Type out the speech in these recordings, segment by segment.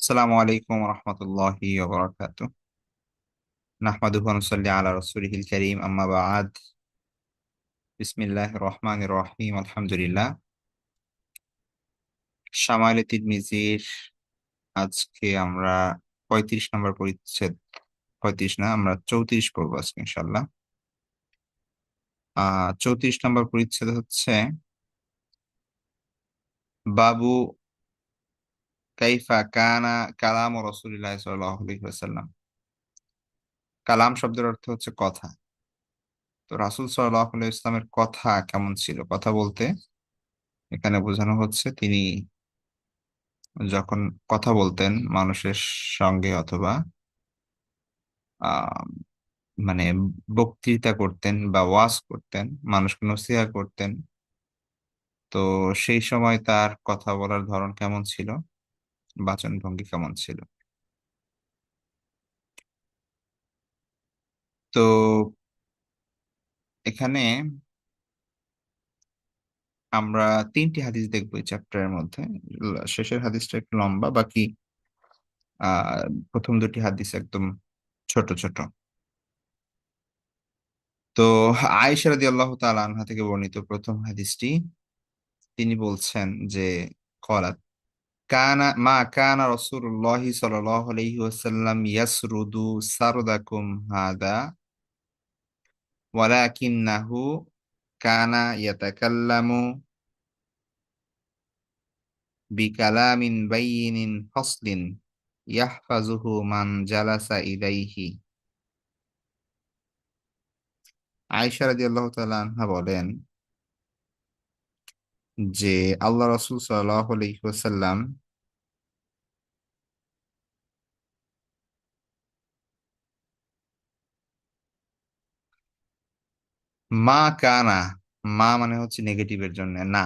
আসসালামু আলাইকুম রহমতুল্লাহি ওয়া বারাকাতুহু। নাহমাদুহু ওয়া নুসাল্লি আলা রাসূলিহিল কারীম, আম্মা বা'দ। বিসমিল্লাহির রহমানির রহিম। আলহামদুলিল্লাহ। শামাইলে তিরমিজির আজকে আমরা ৩৫ নম্বর পরিচ্ছেদ, ৩৫ না, আমরা ৩৪ পড়বো আজকে ইনশাআল্লাহ। ৩৪ নম্বর পরিচ্ছেদ হচ্ছে বাবু কাইফা কানা কালামু রাসূলিল্লাহি সাল্লাল্লাহু আলাইহি ওয়াসাল্লাম। কালাম শব্দের অর্থ হচ্ছে কথা। তো রাসূল সাল্লাল্লাহু আলাইহি ওয়াসাল্লামের কথা কেমন ছিল? কথা বলতে এখানে বোঝানো হচ্ছে তিনি যখন কথা বলতেন মানুষের সঙ্গে, অথবা আহ মানে বক্তৃতা করতেন বা ওয়াজ করতেন, মানুষকে নসিহত করতেন, তো সেই সময় তার কথা বলার ধরন কেমন ছিল, বাচন ভঙ্গি কেমন ছিল। তো এখানে আমরা 3টি হাদিস দেখবো এই চ্যাপ্টারের মধ্যে। শেষের হাদিসটা একটু লম্বা, বাকি আহ প্রথম দুটি হাদিস একদম ছোট ছোট। তো আয়েশা রাদিয়াল্লাহু তাআলা আনহা থেকে বর্ণিত প্রথম হাদিসটি, তিনি বলছেন যে কলাত কানা রাসূলুল্লাহি সাল্লাল্লাহু আলাইহি ওয়াসাল্লাম ইয়াসরুদু সারদাকুম হাদা ওয়ালাকিন্নাহু কানা ইয়াতাকাল্লামু বিকালামিন বাইয়িনিন ফাসলিন ইয়াহফাজুহু মান জালাসা ইলাইহি। আয়েশা রাদিয়াল্লাহু তাআলা আনহা বলেন যে আল্লাহ রাসূল সাল্লাল্লাহু আলাইহি ওয়াসাল্লাম মা কানা, মা মানে হচ্ছে নেগেটিভের জন্য না,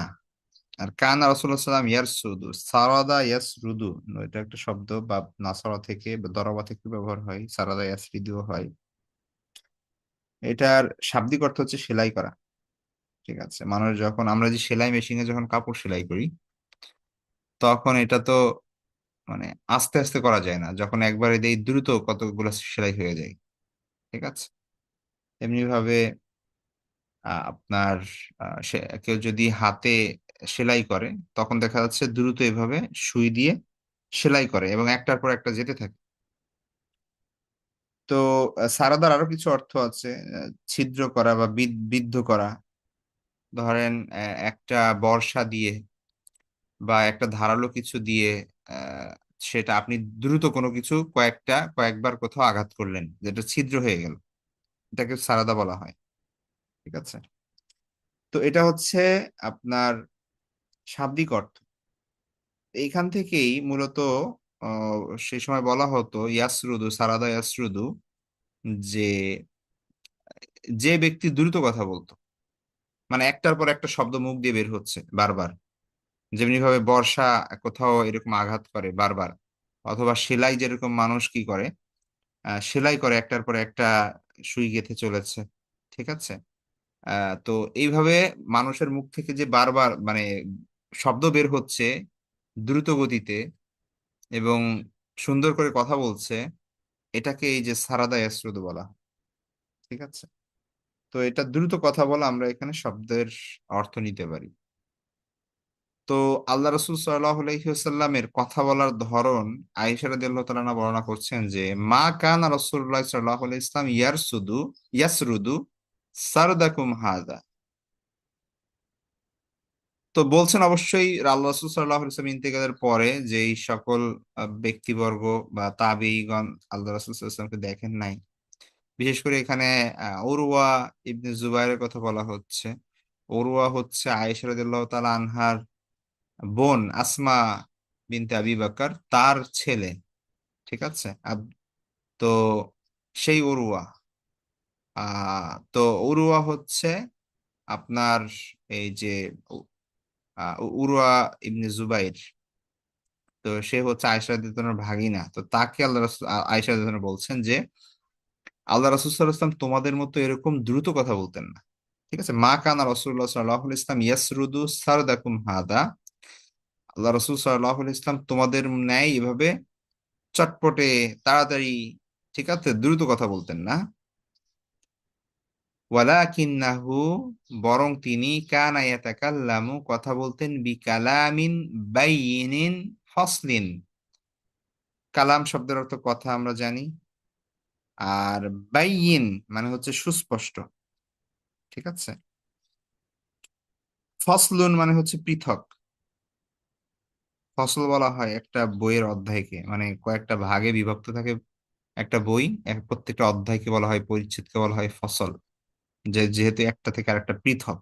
আর কানা রাসূলুল্লাহ সাল্লাম ইয়ারসুদু, সারাদা ইয়াসরুদু, এটা একটা শব্দ বা নাসারা থেকে বা দরাবা থেকে ব্যবহার হয়, সারাদা ইয়াসরিদুও হয়। এটার শাব্দিক অর্থ হচ্ছে সেলাই করা। ঠিক আছে, মানুষ যখন আমরা যে সেলাই মেশিনে যখন কাপড় সেলাই করি, তখন এটা তো মানে আস্তে আস্তে করা যায় না, যখন একবারে দেই দ্রুত কতগুলো সেলাই হয়ে যায়। ঠিক আছে, এমনি ভাবে আপনার কেউ যদি হাতে সেলাই করে, তখন দেখা যাচ্ছে দ্রুত এভাবে সুই দিয়ে সেলাই করে এবং একটার পর একটা যেতে থাকে। তো সারাদার আরো কিছু অর্থ আছে। ছিদ্র করা বা বিদ্ধ করা। ধরেন একটা বর্ষা দিয়ে বা একটা ধারালো কিছু দিয়ে আহ, সেটা আপনি দ্রুত কোনো কিছু কয়েকবার কোথাও আঘাত করলেন, যেটা ছিদ্র হয়ে গেল, এটাকে সারাদা বলা হয়। ঠিক আছে, তো এটা হচ্ছে আপনার শাব্দিক অর্থ। এইখান থেকেই মূলত আহ, সে সময় বলা হতো ইয়াসরুদু, সারাদা ইয়াসরুদু, যে যে ব্যক্তি দ্রুত কথা বলতো, মানে একটার পর একটা শব্দ মুখ দিয়ে বের হচ্ছে বারবার, যেমনি ভাবে বর্ষা কোথাও এরকম আঘাত করে বারবার, অথবা সেলাই যেরকম মানুষ কি করে, সেলাই করে একটার পর একটা সুই গেঁথে চলেছে। ঠিক আছে, তো এইভাবে মানুষের মুখ থেকে যে বারবার মানে শব্দ বের হচ্ছে দ্রুত গতিতে এবং সুন্দর করে কথা বলছে, এটাকে এই যে সারাদা ইয়াসরুদ বলা হয়। ঠিক আছে, তো এটা দ্রুত কথা বলা আমরা এখানে শব্দের অর্থ নিতে পারি। তো আল্লাহ রসুল সাল্লাল্লাহু আলাইহি ওয়াসাল্লামের কথা বলার ধরন আয়েশা রাদিয়াল্লাহু তাআলা আনহা বর্ণনা করছেন যে মা কানা রাসূলুল্লাহ সাল্লাল্লাহু আলাইহি ওয়াসাল্লাম ইয়াসরুদু সারদাকুম হাদা। তো বলছেন অবশ্যই আল্লাহ রাসূল সাল্লাল্লাহু আলাইহি ওয়াসাল্লাম ইন্তেকালের পরে যেই সকল ব্যক্তিবর্গ বা তাবেঈগণ আল্লাহ রাসূল সাল্লাল্লাহু আলাইহি ওয়াসাল্লামকে দেখেন নাই, বিশেষ করে এখানে উরওয়া ইবনে জুবাইরের কথা বলা হচ্ছে। উরওয়া হচ্ছে আয়েশা রাদিয়াল্লাহু তাআলা আনহার বোন আসমা বিনতে আবি বকর, তার ছেলে। ঠিক আছে, তো সেই উরওয়া, তো উরওয়া হচ্ছে আপনার এই যে উরওয়া ইবনে জুবাইর, তো সে হচ্ছে আয়েশা রাদিয়াল্লাহু তাআলার ভাগিনা। তো তাকে আল্লাহ রাসূল আয়েশা রাদিয়াল্লাহু তাআলা বলছেন যে আল্লাহ রাসূল সাল্লাল্লাহু আলাইহি ওয়াসাল্লাম তোমাদের মতো এরকম দ্রুত কথা বলতেন না। ঠিক আছে, মা কানা রাসূলুল্লাহ সাল্লাল্লাহু আলাইহি ওয়াসাল্লাম ইয়াসরুদু সারদাকুম হাদা, আল্লাহ রাসূল সাল্লাল্লাহু আলাইহি ওয়াসাল্লাম তোমাদের ন্যায় এভাবে চটপটে, তাড়াতাড়ি, ঠিক আছে, দ্রুত কথা বলতেন না। ওয়ালাকিন্নাহু, বরং তিনি কানা ইয়াতাকাল্লামু, কথা বলতেন বিকালামিন বাইয়িনিন ফাসলিন। কালাম শব্দের অর্থ কথা আমরা জানি, আর বাইয়িন মানে হচ্ছে সুস্পষ্ট, ঠিক আছে। ফসলুন মানে হচ্ছে পৃথক। ফসল বলা হয় একটা বইয়ের অধ্যায়কে, মানে কয়েকটা ভাগে বিভক্ত থাকে একটা বই, প্রত্যেকটা অধ্যায়কে বলা হয়, পরিচ্ছেদকে বলা হয় ফসল, যে যেহেতু একটা থেকে আরেকটা পৃথক।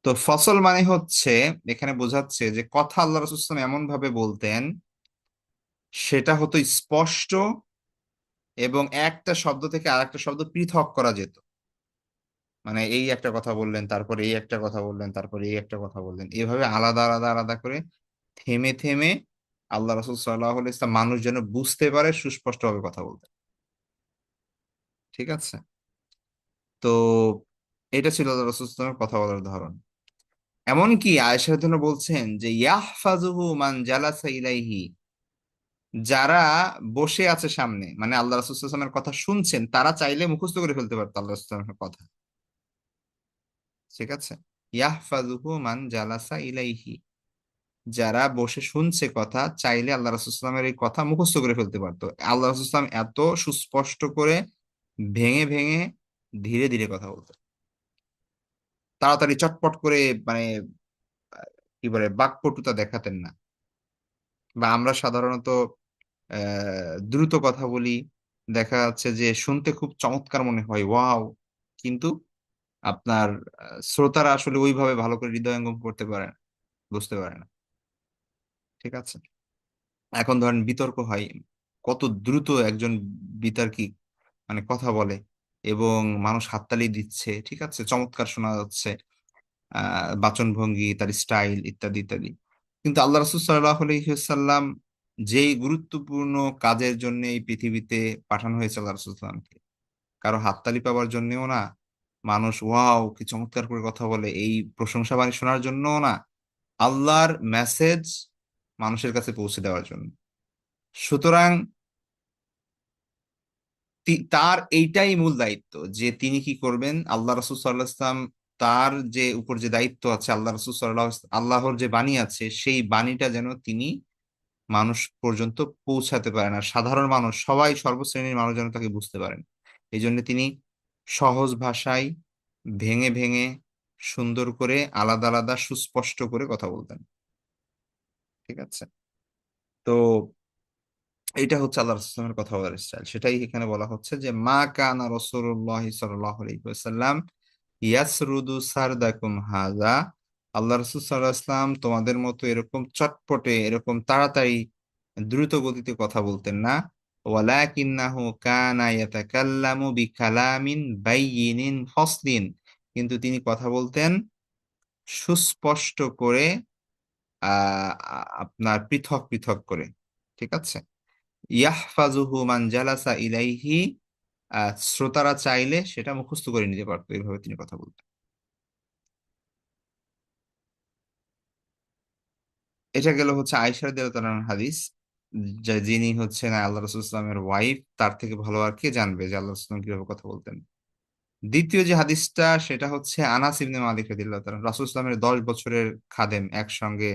তো ফসল মানে হচ্ছে, এখানে বোঝাচ্ছে যে কথা আল্লাহ রাসূল সাল্লাল্লাহু আলাইহি ওয়াসাল্লাম এমন ভাবে বলতেন, সেটা হতো স্পষ্ট, এবং একটা শব্দ থেকে আরেকটা শব্দ পৃথক করা যেত। মানে এই একটা কথা বললেন, তারপরে এই একটা কথা বললেন, তারপরে এই একটা কথা বললেন, এভাবে আলাদা আলাদা আলাদা করে থেমে থেমে আল্লাহ রাসূল সাল্লাল্লাহু আলাইহি ওয়াসাল্লাম মানুষ যেন বুঝতে পারে সুস্পষ্টভাবে কথা বলতেন, ঠিক আছে। তো এটা ছিল আল্লাহ রাসূল সাল্লাল্লাহু আলাইহি ওয়াসাল্লামের কথা বলার ধরন। এমনকি আয়েশা রাদিয়াল্লাহু আনহা বলছেন যে ইয়াহফাজুহু মান জালাসা ইলাইহি, যারা বসে আছে সামনে, মানে আল্লাহ রাসূল সাল্লাল্লাহু আলাইহি ওয়াসাল্লামের কথা শুনছেন, তারা চাইলে মুখস্থ করে ফেলতে পারতো আল্লাহ রাসূল সাল্লাল্লাহু আলাইহি ওয়াসাল্লামের কথা, ঠিক আছে। ইয়াহফাজুহু মান জালাসা ইলাইহি, যারা বসে শুনছে কথা, চাইলে আল্লাহ রাসূল সাল্লাল্লাহু আলাইহি ওয়াসাল্লামের এই কথা মুখস্থ করে ফেলতে পারতো। আল্লাহ রাসূল সাল্লাল্লাহু আলাইহি ওয়াসাল্লাম এত সুস্পষ্ট করে, ভেঙে ভেঙে, ধীরে ধীরে কথা বলতেন, তাড়াতাড়ি চটপট করে, মানে কি বলে, বাকপটুতা দেখাতেন না। বা আমরা সাধারণত দ্রুত কথা বলি, দেখা যাচ্ছে যে শুনতে খুব চমৎকার মনে হয়, ওয়াও, কিন্তু আপনার শ্রোতারা আসলে ওইভাবে ভালো করে হৃদয়ঙ্গম করতে পারে না, বুঝতে পারে না, ঠিক আছে। এখন ধরেন বিতর্ক হয়, কত দ্রুত একজন বিতর্কী মানে কথা বলে, এবং মানুষ হাততালি দিচ্ছে, ঠিক আছে, চমৎকার শোনা যাচ্ছে, বাচনভঙ্গি, তার স্টাইল, ইত্যাদি ইত্যাদি। কিন্তু আল্লাহ রাসূল সাল্লাল্লাহু আলাইহি ওয়াসাল্লাম যেই গুরুত্বপূর্ণ কাজের জন্য এই পৃথিবীতে পাঠানো হয়েছে আল্লাহ রাসূল সাল্লাল্লাহু আলাইহি ওয়াসাল্লামকে, কারো হাততালি পাওয়ার জন্যও না, মানুষ ওয়াও কি চমৎকার করে কথা বলে এই প্রশংসা বাণী শোনার জন্যও না, আল্লাহর মেসেজ মানুষের কাছে পৌঁছে দেওয়ার জন্য। সুতরাং তার এইটাই মূল দায়িত্ব, যে তিনি কি করবেন, আল্লাহ রাসূল সাল্লাল্লাহু আলাইহি ওয়াসাল্লাম তার যে উপর যে দায়িত্ব আছে, আল্লাহ রাসূল সাল্লাল্লাহু আলাইহি ওয়াসাল্লাম আল্লাহর যে বাণী আছে, সেই বাণীটা যেন তিনি মানুষ পর্যন্ত পৌঁছাতে পারেন, আর সাধারণ মানুষ সবাই, সর্বশ্রেণীর মানুষ যেন তাকে বুঝতে পারেন। এই জন্য তিনি সহজ ভাষায়, ভেঙে ভেঙে, সুন্দর করে, আলাদা আলাদা, সুস্পষ্ট করে কথা বলতেন, ঠিক আছে। তো এটা হচ্ছে আল্লাহ রাসূলের কথা বলার স্টাইল, সেটাই এখানে বলা হচ্ছে যে মা কানা রাসূলুল্লাহ সাল্লাল্লাহু আলাইহি ওয়াসাল্লাম ইয়াসরুদু সারদাকুম হাযা, আল্লাহ রাসূল সাল্লাল্লাহু আলাইহি ওয়াসাল্লাম তোমাদের মতো এরকম চটপটে, এরকম তাড়াতাড়ি, দ্রুত গতিতে কথা বলতেন না। ওয়ালাকিন্নাহু কানা ইয়াতাকাল্লামু বিকালামিন বাইয়িনিন ফাসলিন, কিন্তু তিনি কথা বলতেন সুস্পষ্ট করে, আপনার পৃথক পৃথক করে, ঠিক আছে। ইয়াহফাজুহু মান জালাসা ইলাইহি, শ্রোতারা চাইলে সেটা মুখস্থ করে নিতে পারতো, এইভাবে তিনি কথা বলতেন। এটা গেল হচ্ছে আয়েশা রাদিয়াল্লাহু তাআলার হাদিস, যে যিনি হচ্ছেন আল্লাহ রাসূল সাল্লাল্লাহু আলাইহি ওয়াসাল্লামের ওয়াইফ, তার থেকে ভালো আর কে জানবে যে আল্লাহ রাসূল সাল্লাল্লাহু আলাইহি ওয়াসাল্লাম কিভাবে কথা বলতেন। দ্বিতীয় যে হাদিসটা, সেটা হচ্ছে আনাস ইবনে মালিক রাদিয়াল্লাহু তাআলা, রাসূল সাল্লাল্লাহু আলাইহি ওয়াসাল্লামের 10 বছরের খাদেম, একসঙ্গে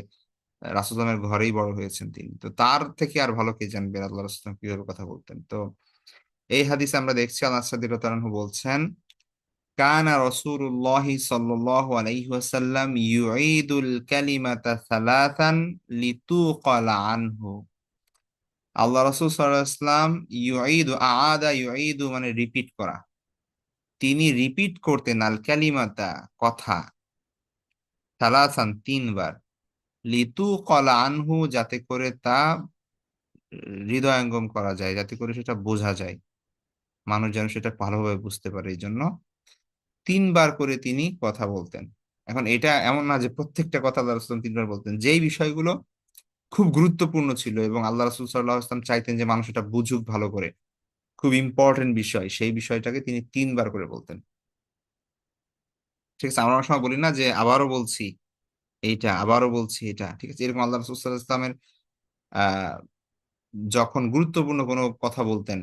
রাসূল সাল্লাল্লাহু আলাইহি ওয়াসাল্লামের ঘরেই বড় হয়েছেন তিনি, তো তার থেকে আর ভালো কে জানবে আল্লাহ রাসূল সাল্লাল্লাহু আলাইহি ওয়াসাল্লাম কিভাবে কথা বলতেন। তো এই হাদিসে আমরা দেখছি আনাস রাদিয়াল্লাহু তাআলা বলছেন, কানা রাসূলুল্লাহ সাল্লাল্লাহু আলাইহি ওয়াসাল্লাম ইউঈদুল কালিমাতা সালাসান লিতুকালা আনহু, আল্লাহ রাসূল সাল্লাল্লাহু আলাইহি ওয়াসাল্লাম ইউঈদু, আআদা ইউঈদু মানে রিপিট করা, তিনি রিপিট করতেন আল কালিমাতা কথা, সালাসান তিনবার, লিতুকালা আনহু যাতে করে তা হৃদয়ঙ্গম করা যায়, যাতে করে সেটা বোঝা যায়, মানুষ যেন সেটা ভালোভাবে বুঝতে পারে, এই জন্য তিনবার করে তিনি কথা বলতেন। এখন এটা এমন না যে প্রত্যেকটা কথা আল্লাহ রাসূল তিনবার বলতেন, যেই বিষয়গুলো খুব গুরুত্বপূর্ণ ছিল এবং আল্লাহ রাসূল সাল্লাল্লাহু আলাইহি ওয়াসাল্লাম চাইতেন যে মানুষ এটা বুঝুক ভালো করে, খুব ইম্পর্টেন্ট বিষয়, সেই বিষয়টাকে তিনি তিনবার করে বলতেন, ঠিক আছে। আমরা অনেক সময় বলি না যে আবারও বলছি এইটা, আবারও বলছি এটা, ঠিক আছে, এরকম আল্লাহ রাসূল সাল্লাল্লাহু আলাইহি ওয়াসাল্লামের যখন গুরুত্বপূর্ণ কোনো কথা বলতেন,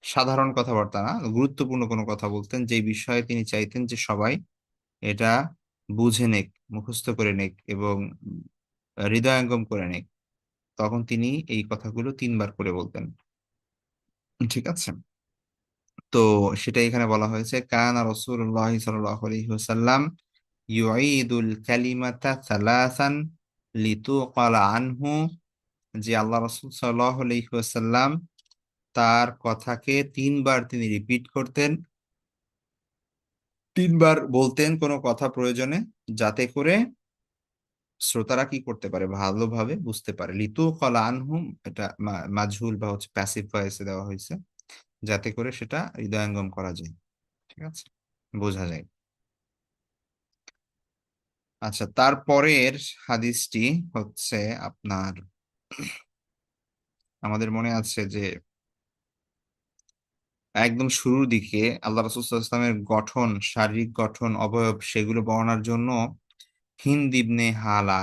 সাধারণ কথাবার্তা না, গুরুত্বপূর্ণ কোনো কথা বলতেন, যে বিষয়ে তিনি চাইতেন যে সবাই এটা বুঝে নেক, মুখস্থ করে নেক এবং হৃদয়ঙ্গম করে নেক, তখন তিনি এই কথাগুলো 3 বার করে বলতেন। ঠিক আছে। তো সেটা এখানে বলা হয়েছে, কানা রাসূলুল্লাহ সাল্লাল্লাহু আলাইহি ওয়াসাল্লাম ইউঈদুল কালিমাতা সালাসান লিতুকালা আনহু, যে আল্লাহ রাসূল সাল্লাল্লাহু আলাইহি ওয়াসাল্লাম তার কথাকে 3 বার তিনি রিপিট করতেন, 3 বার বলতেন কোনো কথা প্রয়োজনে, যাতে করে শ্রোতারা কি করতে পারে, ভালোভাবে বুঝতে পারে। লিতু কলা আনহুম, এটা মাজহুল বা হচ্ছে প্যাসিভ ভয়েসে দেওয়া হয়েছে, যাতে করে সেটা হৃদয়ঙ্গম করা যায়। ঠিক আছে, বোঝা যায়। আচ্ছা, তারপরের হাদিসটি হচ্ছে আপনার, আমাদের মনে আছে যে একদম শুরুর দিকে আল্লাহ রাসূল সাল্লাল্লাহু আলাইহি ওয়াসাল্লামের গঠন, শারীরিক গঠন, অবয়ব, সেগুলো বর্ণনার জন্য হিন্দ ইবনে হালা,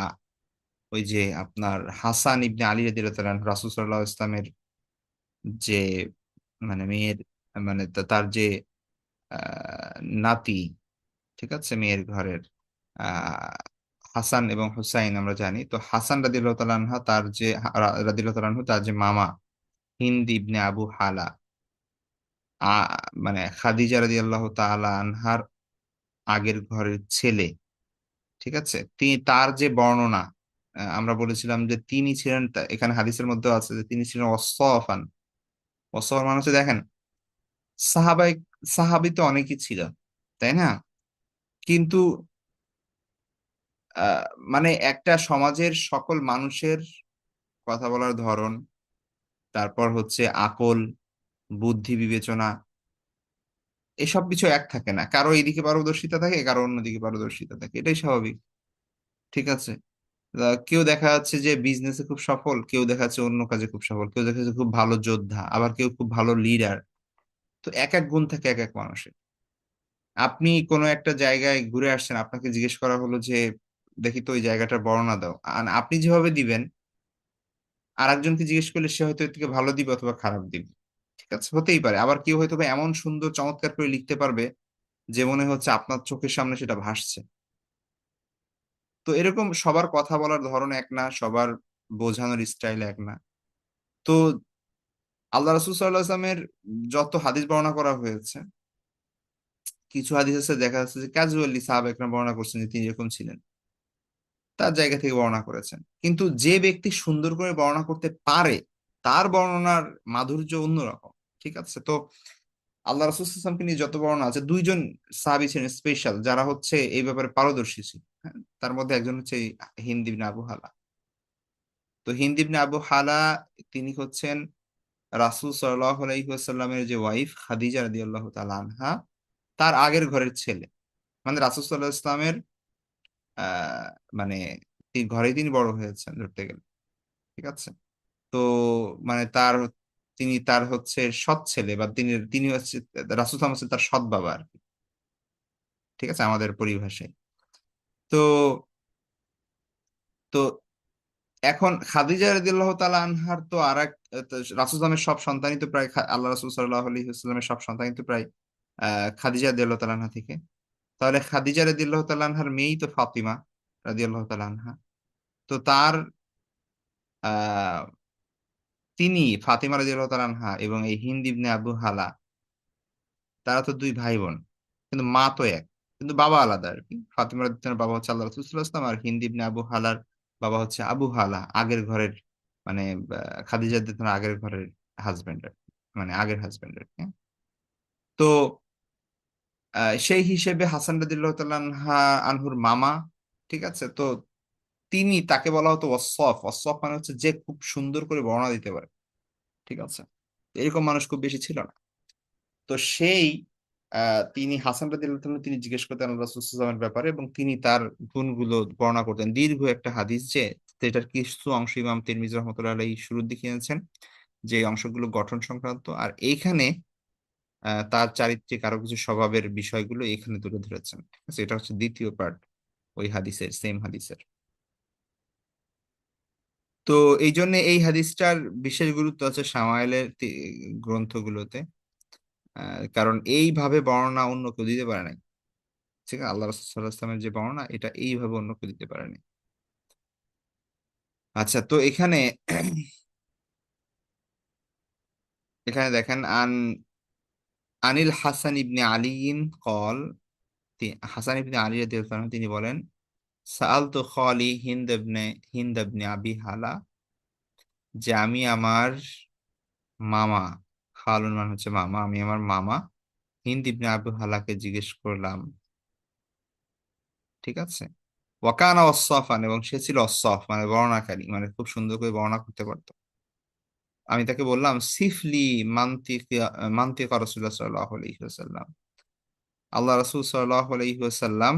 ওই যে আপনার হাসান ইবনে আলী রাদিয়াল্লাহু তাআলা রাসূল সাল্লাল্লাহু আলাইহি ওয়াসাল্লামের যে মানে মেয়ের, মানে তার যে নাতি, ঠিক আছে, মেয়ের ঘরের আহ হাসান এবং হুসাইন আমরা জানি। তো হাসান রাদিয়াল্লাহু তাআলা আনহা তার যে রাদিয়াল্লাহু তাআলা আনহু তার যে মামা হিন্দ ইবনে আবু হালা, আ মানে খাদিজা রাদিয়াল্লাহু তাআলা আনহার আগের ঘরের ছেলে। ঠিক আছে, তিনি তার যে বর্ণনা, আমরা বলেছিলাম যে তিনি ছিলেন, এখানে হাদিসের মধ্যে আছে যে তিনি ছিলেন ওয়াসফান। ওয়াসফান মানে হচ্ছে, দেখেন, সাহাবাই সাহাবী তো অনেকই ছিল, তাই না? কিন্তু আহ, মানে একটা সমাজের সকল মানুষের কথা বলার ধরন, তারপর হচ্ছে আকল, বুদ্ধি, বিবেচনা, এসব কিছু এক থাকে না। কারো এইদিকে পারদর্শিতা থাকে, কারো অন্যদিকে পারদর্শিতা থাকে, এটাই স্বাভাবিক। ঠিক আছে। কেউ দেখা যাচ্ছে যে বিজনেসে খুব সফল, কেউ দেখা যাচ্ছে অন্য কাজে খুব সফল, কেউ দেখা যাচ্ছে খুব ভালো যোদ্ধা, আবার কেউ খুব ভালো লিডার। তো এক এক গুণ থাকে এক এক মানুষের। আপনি কোনো একটা জায়গায় ঘুরে আসছেন, আপনাকে জিজ্ঞেস করা হলো যে দেখি তো ওই জায়গাটার বর্ণনা দাও, আর আপনি যেভাবে দিবেন, আর একজনকে জিজ্ঞেস করলে সে হয়তো এর থেকে ভালো দিবে অথবা খারাপ দিবে। ঠিক আছে, হতেই পারে। আবার কেউ হয়তো বা এমন সুন্দর চমৎকার করে লিখতে পারবে যে মনে হচ্ছে আপনার চোখের সামনে সেটা ভাসছে। তো এরকম সবার কথা বলার ধরন এক না, সবার বোঝানোর স্টাইল এক না। তো আল্লাহ রাসূল সাল্লাল্লাহু আলাইহি ওয়াসাল্লামের যত হাদিস বর্ণনা করা হয়েছে, কিছু হাদিস আছে দেখা যাচ্ছে যে ক্যাজুয়ালি সাহাবা একরাম বর্ণনা করছেন যে তিনি এরকম ছিলেন, তার জায়গা থেকে বর্ণনা করেছেন। কিন্তু যে ব্যক্তি সুন্দর করে বর্ণনা করতে পারে, তার বর্ণনার মাধুর্য অন্যরকম। ঠিক আছে। তো আল্লাহ রাসূল সাল্লাল্লাহু আলাইহি ওয়াসাল্লামকে নিয়ে যত বর্ণনা আছে, 2 জন সাহাবী ছিলেন স্পেশাল, যারা হচ্ছে এই ব্যাপারে পারদর্শী ছিল। হ্যাঁ? তার মধ্যে একজন হচ্ছে এই হিন্দ ইবনে আবু হালা। তো হিন্দ ইবনে আবু হালা তিনি হচ্ছেন রাসূল সাল্লাল্লাহু আলাইহি ওয়াসাল্লামের যে ওয়াইফ খাদিজা রাদিয়াল্লাহু তাআলা আনহা, তার আগের ঘরের ছেলে। মানে রাসূল সাল্লাল্লাহু আলাইহি ওয়াসাল্লামের আহ মানে এই ঘরেই তিনি বড় হয়েছেন ধরতে গেলে। ঠিক আছে। তো মানে তিনি তার হচ্ছে সৎ ছেলে, বা তিনি তিনি হচ্ছে রাসূল সাল্লাল্লাহু আলাইহি ওয়াসাল্লাম হচ্ছে তার সৎ বাবা আর কি। ঠিক আছে, আমাদের পরিভাষায়। তো তো এখন খাদিজা রাদিয়াল্লাহু তাআলা আনহার তো আরেক, রাসূল সাল্লামের সব সন্তানই তো প্রায় আল্লাহ রাসূল সাল্লাল্লাহু আলাইহি ওয়াসাল্লামের সব সন্তানই তো প্রায় খাদিজা রাদিয়াল্লাহু তাআলা আনহা থেকে। তাহলে খাদিজা রাদিয়াল্লাহু তাআলা আনহার মেয়েই তো ফাতিমা রাদিয়াল্লাহু তাআলা আনহা। তো তার আহ তিনি, ফাতিমা রাদিয়াল্লাহু তাআলা আনহা এবং এই হিন্দ ইবনে আবু হালা, তারা তো 2 ভাই বোন, কিন্তু মা তো এক, কিন্তু বাবা আলাদা আর কি। ফাতিমা রাদিয়াল্লাহু তাআলার বাবা হচ্ছে আল্লাহ রাসূল সাল্লাল্লাহু আলাইহি ওয়াসাল্লাম, আর হিন্দ ইবনে আবু হালার বাবা হচ্ছে আবু হালা, আগের ঘরের, মানে খাদিজা রাদিয়াল্লাহু তাআলার আগের ঘরের হাজবেন্ড, মানে আগের হাজবেন্ড আর কি। তো সেই হিসেবে হাসান রাদিয়াল্লাহু তাআলা আনহুর মামা। ঠিক আছে। তো তিনি, তাকে বলা হতো ওয়াসফ। ওয়াসফ মানে হচ্ছে যে খুব সুন্দর করে বর্ণনা দিতে পারে। ঠিক আছে। এরকম মানুষ খুব বেশি ছিল না। তো সেই তিনি হাসান রাদিয়াল্লাহু তাআলা, তিনি জিজ্ঞেস করতেন আল্লাহ রাসূল সাল্লাল্লাহু আলাইহি ওয়াসাল্লামের ব্যাপারে, এবং তিনি তার গুণগুলো বর্ণনা করতেন। দীর্ঘ একটা হাদিস, যে যেটার কিছু অংশ ইমাম তিরমিজি রাহমাতুল্লাহ আলাইহি শুরুর দিকে এনেছেন, যে অংশগুলো গঠন সংক্রান্ত। আর এইখানে তার চারিত্রিক আরো কিছু স্বভাবের বিষয়গুলো এখানে তুলে ধরেছেন। ঠিক আছে, এটা হচ্ছে দ্বিতীয় পার্ট ওই হাদিসের, সেম হাদিসের। তো এই জন্য এই হাদিসটার বিশেষ গুরুত্ব আছে শামাইলের গ্রন্থগুলোতে। কারণ এইভাবে বর্ণনা অন্য কেউ দিতে পারে নাই। ঠিক আছে, আল্লাহ রাসূল সাল্লাল্লাহু আলাইহি ওয়াসাল্লামের যে বর্ণনা, এটা এইভাবে অন্য কেউ দিতে পারেনি। আচ্ছা, তো এখানে এখানে দেখেন, আনিল হাসান ইবনে আলীন কল, হাসান ইবনে আলী রাদিয়াল্লাহু আনহু তিনি বলেন, সাআলতু খালি হিন্দ ইবনে আবি হালা, যে আমি আমার মামা, খালুন মানে হচ্ছে মামা, আমি আমার মামা হিন্দ ইবনে আবু হালাকে জিজ্ঞেস করলাম। ঠিক আছে, ওয়াকানা ওয়াসফান, এবং সে ছিল অসফ মানে বর্ণনাকারী, মানে খুব সুন্দর করে বর্ণনা করতে পারতো। আমি তাকে বললাম, সিফলি মান্তিক মান্তিক রাসূলুল্লাহ সাল্লাল্লাহু আলাইহি ওয়াসাল্লাম, আল্লাহ রাসূল সাল্লাল্লাহু আলাইহি ওয়াসাল্লাম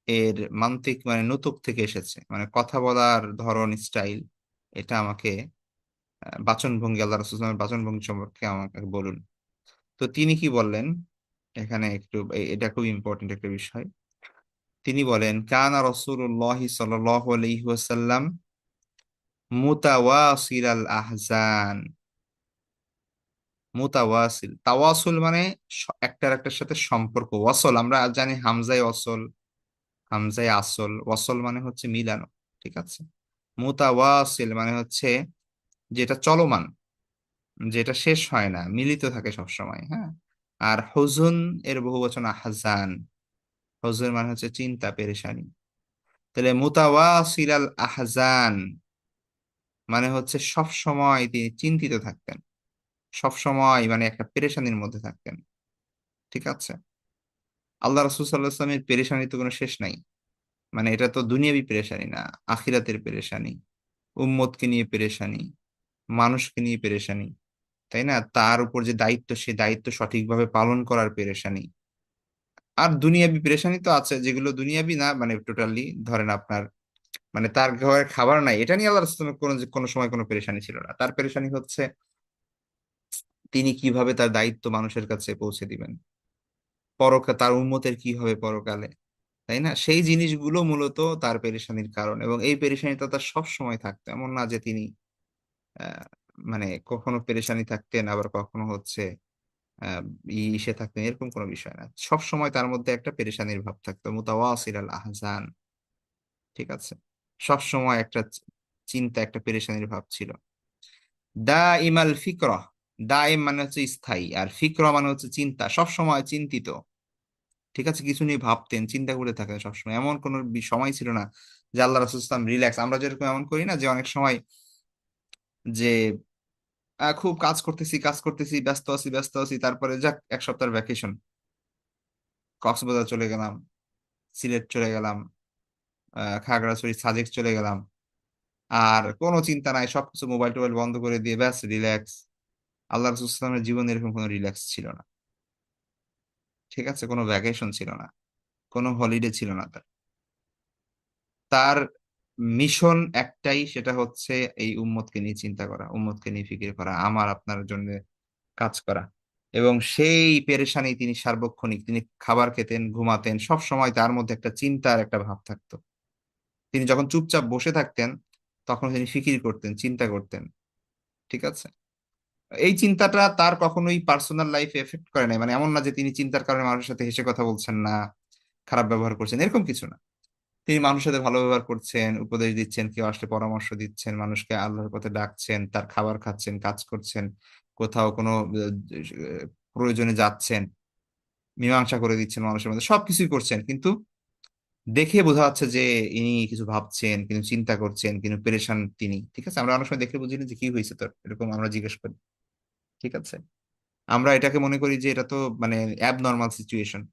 এর মান্তিক মানে নুতুক থেকে এসেছে, মানে কথা বলার ধরন, স্টাইল, এটা আমাকে বাচন ভঙ্গি, আল্লাহ রাসূল সাল্লাল্লাহু আলাইহি ওয়াসাল্লামের বাচন ভঙ্গি সম্পর্কে আমাকে বলুন। তো তিনি কি বললেন, এখানে একটু এটা খুব ইম্পর্টেন্ট একটা বিষয়। তিনি বলেন, কানা রাসূলুল্লাহ সাল্লাল্লাহু আলাইহি ওয়াসাল্লাম মুতাওয়াসিল আল আহজান। মুতাওয়াসিল, তাওয়াসুল মানে একটার একটার সাথে সম্পর্ক। ওয়াসল আমরা জানি হামজায় ওয়াসল, হামজায় আসল, ওয়াসল মানে হচ্ছে মিলানো। ঠিক আছে, মুতাওয়াসিল মানে হচ্ছে যেটা চলমান, যেটা শেষ হয় না, মিলিত থাকে সব সময়। হ্যাঁ, আর হুজুন এর বহুবচন আহজান, হুজুন মানে হচ্ছে চিন্তা, পেরেশানি। তাহলে মুতাওয়াসিল আল আহজান মানে হচ্ছে সব সময় তিনি চিন্তিত থাকতেন, সব সময় মানে একটা পেরেশানির মধ্যে থাকতেন। ঠিক আছে, আল্লাহ রাসূল সাল্লাল্লাহু আলাইহি ওয়াসাল্লামের পেরেশানি তো কোনো শেষ নাই। মানে এটা তো দুনিয়াবি পেরেশানি না, আখিরাতের পেরেশানি, উম্মতকে নিয়ে পেরেশানি, মানুষকে নিয়ে পেরেশানি, তাই না? তার উপর যে দায়িত্ব, সে দায়িত্ব সঠিকভাবে পালন করার পেরেশানি। আর দুনিয়াবি পেরেশানি তো আছে, যেগুলো দুনিয়াবি না, মানে টোটালি ধরেন আপনার, মানে তার ঘরে খাবার নাই, এটা নিয়ে আল্লাহ রাসূলের কোনো কোনো সময় কোনো পেরেশানি ছিল না। তার পেরেশানি হচ্ছে তিনি কিভাবে তার দায়িত্ব মানুষের কাছে পৌঁছে দিবেন, তার উম্মতের কি হবে পরকালে, তাই না? সেই জিনিসগুলো মূলত তার পেরেশানির কারণ, এবং এই পেরেশানিটা তার সব সময় থাকতো। এমন না যে তিনি আহ, মানে কখনো পেরেশানি থাকতেন, আবার কখনো হচ্ছে আহ ইসে থাকতেন, এরকম কোনো বিষয় না। সব সময় তার মধ্যে একটা পেরেশানির ভাব থাকতো, মুতাওয়াসিল আল আহজান। ঠিক আছে, সব সময় একটা চিন্তা, একটা পেরেশানির ভাব ছিল। দা ইমাল ফিকরা, দাইম মানে হচ্ছে স্থায়ী, আর ফিকরা মানে হচ্ছে চিন্তা, সব সময় চিন্তিত। ঠিক আছে, কিছু নিয়ে ভাবতেন, চিন্তা করে থাকেন সবসময়। এমন কোনো সময় ছিল না যে আল্লাহ রাসূল ইসলাম রিল্যাক্স, আমরা যেরকম এমন করি না যে অনেক সময় যে খুব কাজ করতেছি, ব্যস্ত আছি, তারপরে যাক এক সপ্তাহের ভ্যাকেশন, কক্সবাজার চলে গেলাম, সিলেট চলে গেলাম, খাগড়াছড়ি, সাজেক চলে গেলাম, আর কোনো চিন্তা নাই, সবকিছু মোবাইল টোবাইল বন্ধ করে দিয়ে ব্যাস রিল্যাক্স। আল্লাহ রাসূল ইসলামের জীবনে এরকম কোনো রিল্যাক্স ছিল না। ঠিক আছে, কোনো ভ্যাকেশন ছিল না, কোনো হলিডে ছিল না তার। তার মিশন একটাই, সেটা হচ্ছে এই উম্মতকে নিয়ে চিন্তা করা, উম্মতকে নিয়ে ফিকির করা, আমার আপনার জন্য কাজ করা। এবং সেই পেরেশানি তিনি সার্বক্ষণিক, তিনি খাবার খেতেন, ঘুমাতেন, সব সময় তার মধ্যে একটা চিন্তার একটা ভাব থাকতো। তিনি যখন চুপচাপ বসে থাকতেন, তখন তিনি ফিকির করতেন, চিন্তা করতেন। ঠিক আছে, এই চিন্তাটা তার কখনোই পার্সোনাল লাইফে এফেক্ট করে নাই। মানে এমন না যে তিনি চিন্তার কারণে মানুষের সাথে হেসে কথা বলছেন না, খারাপ ব্যবহার করছেন, এরকম কিছু না। তিনি মানুষের সাথে ভালো ব্যবহার করছেন, উপদেশ দিচ্ছেন, কেউ আসলে পরামর্শ দিচ্ছেন, মানুষকে আল্লাহর পথে ডাকছেন, তার খাবার খাচ্ছেন, কাজ করছেন, কোথাও কোনো প্রয়োজনে যাচ্ছেন, মীমাংসা করে দিচ্ছেন মানুষের মধ্যে, সবকিছুই করছেন। কিন্তু দেখে বোঝা যাচ্ছে যে ইনি কিছু ভাবছেন, কিন্তু চিন্তা করছেন, কিন্তু পেরেশান তিনি। ঠিক আছে, আমরা অনেক সময় দেখে বুঝি না যে কি হয়েছে তোর, এরকম আমরা জিজ্ঞেস করি। ঠিক আছে, আমরা এটাকে মনে করি যে এটা তো মানে অ্যাবনর্মাল সিচুয়েশন।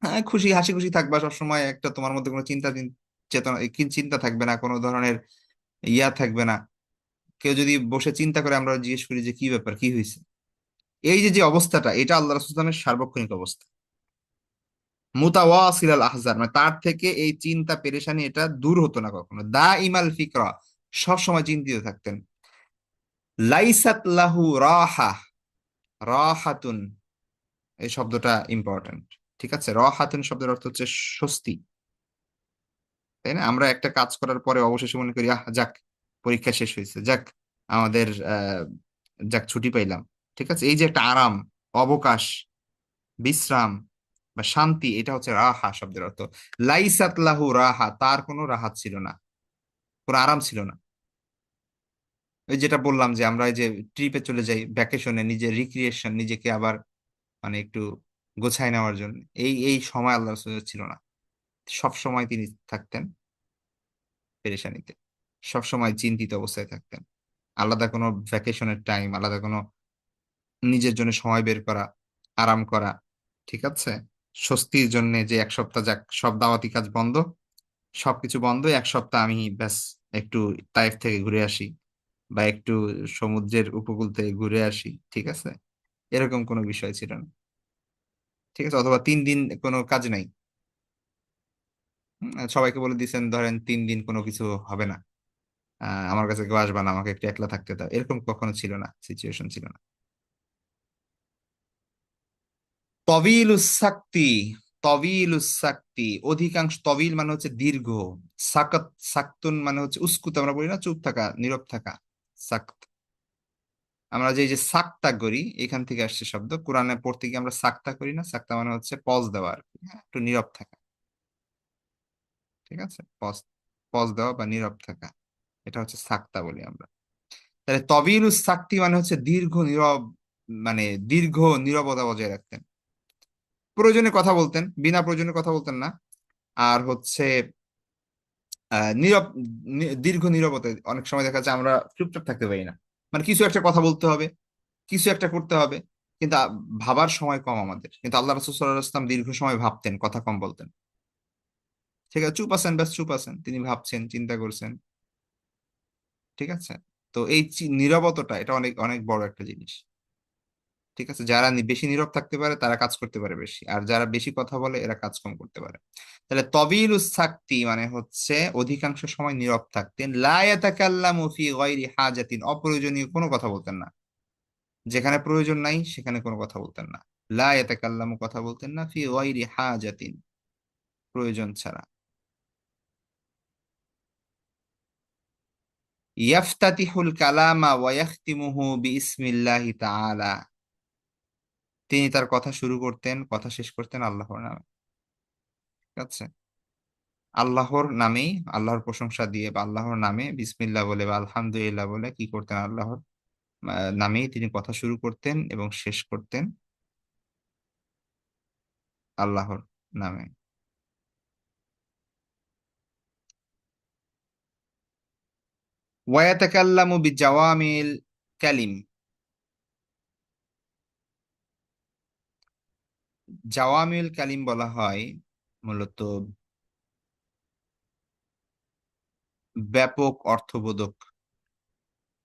হ্যাঁ, খুশি হাসি খুশি থাকবা সবসময়, একটা তোমার মধ্যে কোনো চেতনা চিন্তা থাকবে না, কোনো ধরনের ইয়া থাকবে না। কেউ যদি বসে চিন্তা করে, আমরা জিজ্ঞেস করি যে কি ব্যাপার, কি হয়েছে। এই যে যে অবস্থাটা, এটা আল্লাহ রাসূলের সার্বক্ষণিক অবস্থা। মুতাওয়াসিল আল আহজার মানে তার থেকে এই চিন্তা পেরেশানি এটা দূর হতো না কখনো। দা ইমাল ফিকরা, সব সময় চিন্তিত থাকতেন। লাইসাত লাহু রাহা, রাহাতুন, এই শব্দটা ইম্পর্টেন্ট। ঠিক আছে, রাহাতুন শব্দের অর্থ হচ্ছে স্বস্তি। তাই না? আমরা একটা কাজ করার পরে অবশেষে মনে করি, আহ যাক, পরীক্ষা শেষ হয়েছে, যাক আমাদের যাক ছুটি পাইলাম। ঠিক আছে, এই যে একটা আরাম, অবকাশ, বিশ্রাম বা শান্তি, এটা হচ্ছে রাহা শব্দের অর্থ। লাইসাত লাহু রাহা, তার কোনো রাহাত ছিল না, কোনো আরাম ছিল না। ওই যেটা বললাম যে আমরা এই যে ট্রিপে চলে যাই ভ্যাকেশনে, নিজের রিক্রিয়েশন, নিজেকে আবার মানে একটু গোছায় নেওয়ার জন্য, এই এই সময় আল্লাহ রাসূলের ছিল না। সব সময় তিনি থাকতেন পেরেশানিতে, সব সময় চিন্তিত অবস্থায় থাকতেন। আলাদা কোনো ভ্যাকেশনের টাইম, আলাদা কোনো নিজের জন্য সময় বের করা, আরাম করা, ঠিক আছে, স্বস্তির জন্য যে এক সপ্তাহ যাক সব দাওয়াতি কাজ বন্ধ, সবকিছু বন্ধ, এক সপ্তাহ আমি ব্যাস একটু তাইফ থেকে ঘুরে আসি, বা একটু সমুদ্রের উপকূল থেকে ঘুরে আসি, ঠিক আছে, এরকম কোনো বিষয় ছিল না। ঠিক আছে, অথবা 3 দিন কোনো কাজ নাই। সবাইকে বলে দিয়েছেন ধরেন 3 দিন কোনো কিছু হবে না, আমার কাছে কেউ আসবে না, আমাকে একটু একলা থাকতে দাও, এরকম কখনো ছিল না, সিচুয়েশন ছিল না। তবিলুস সাক্তি, তবিলুস সাক্তি, অধিকাংশ, তবিল মানে হচ্ছে দীর্ঘ, সাকাত, সাক্তুন মানে হচ্ছে উস্কুত, আমরা বলি না চুপ থাকা, নীরব থাকা, সাক্ত। আমরা যে এই যে সাক্তা করি, এখান থেকে আসছে শব্দ, কোরআনে পড়তে গিয়ে আমরা সাক্তা করি না, সাক্তা মানে হচ্ছে পজ দেওয়া আর কি, হ্যাঁ, একটু নীরব থাকা। ঠিক আছে, পজ, পজ দেওয়া বা নীরব থাকা, এটা হচ্ছে সাক্তা বলি আমরা। তাহলে তবিলুস সাক্তি মানে হচ্ছে দীর্ঘ নীরব, মানে দীর্ঘ নীরবতা বজায় রাখতেন। প্রয়োজনে কথা বলতেন, বিনা প্রয়োজনে কথা বলতেন না। আর হচ্ছে নীরব, দীর্ঘ নীরবতা, অনেক সময় দেখা যায় আমরা চুপচাপ থাকতে পারি না, মানে কিছু একটা কথা বলতে হবে, কিছু একটা করতে হবে, কিন্তু ভাবার সময় কম আমাদের। কিন্তু আল্লাহ রাসূল সাল্লাল্লাহু আলাইহি ওয়াসাল্লাম দীর্ঘ সময় ভাবতেন, কথা কম বলতেন। ঠিক আছে, চুপ আছেন, ব্যাস চুপ আছেন, তিনি ভাবছেন, চিন্তা করছেন। ঠিক আছে, তো এই নীরবতাটা, এটা অনেক অনেক বড় একটা জিনিস। ঠিক আছে, যারা বেশি নীরব থাকতে পারে তারা কাজ করতে পারে বেশি, আর যারা বেশি কথা বলে এরা কাজ কম করতে পারে। তাহলে তবিলুস সাক্তি মানে হচ্ছে অধিকাংশ সময় নীরব থাকতেন, লা ইয়াতাকাল্লামু ফি গায়রি হাজাতিন, অপ্রয়োজনীয় কোনো কথা বলতেন না, যেখানে প্রয়োজন নাই সেখানে কোনো কথা বলতেন না। লা ইয়াতাকাল্লামু, কথা বলতেন না, ফি গায়রি হাজাতিন, প্রয়োজন ছাড়া। ইয়াফতাতিহুল কালামা ওয়া ইয়াখতিমুহু বিইসমিল্লাহি তাআলা, তিনি তার কথা শুরু করতেন, কথা শেষ করতেন আল্লাহর নামে। ঠিক আছে, আল্লাহর নামেই, আল্লাহর প্রশংসা দিয়ে বা আল্লাহর নামে বিসমিল্লাহ বলে বা আলহামদুলিল্লাহ বলে কি করতেন, আল্লাহর নামেই তিনি কথা শুরু করতেন এবং শেষ করতেন আল্লাহর নামে। ওয়ায়াতাকাল্লামু বিজাওয়ামিল কালিম, জাওয়ামিল কালিম বলা হয় মূলত ব্যাপক অর্থবোধক।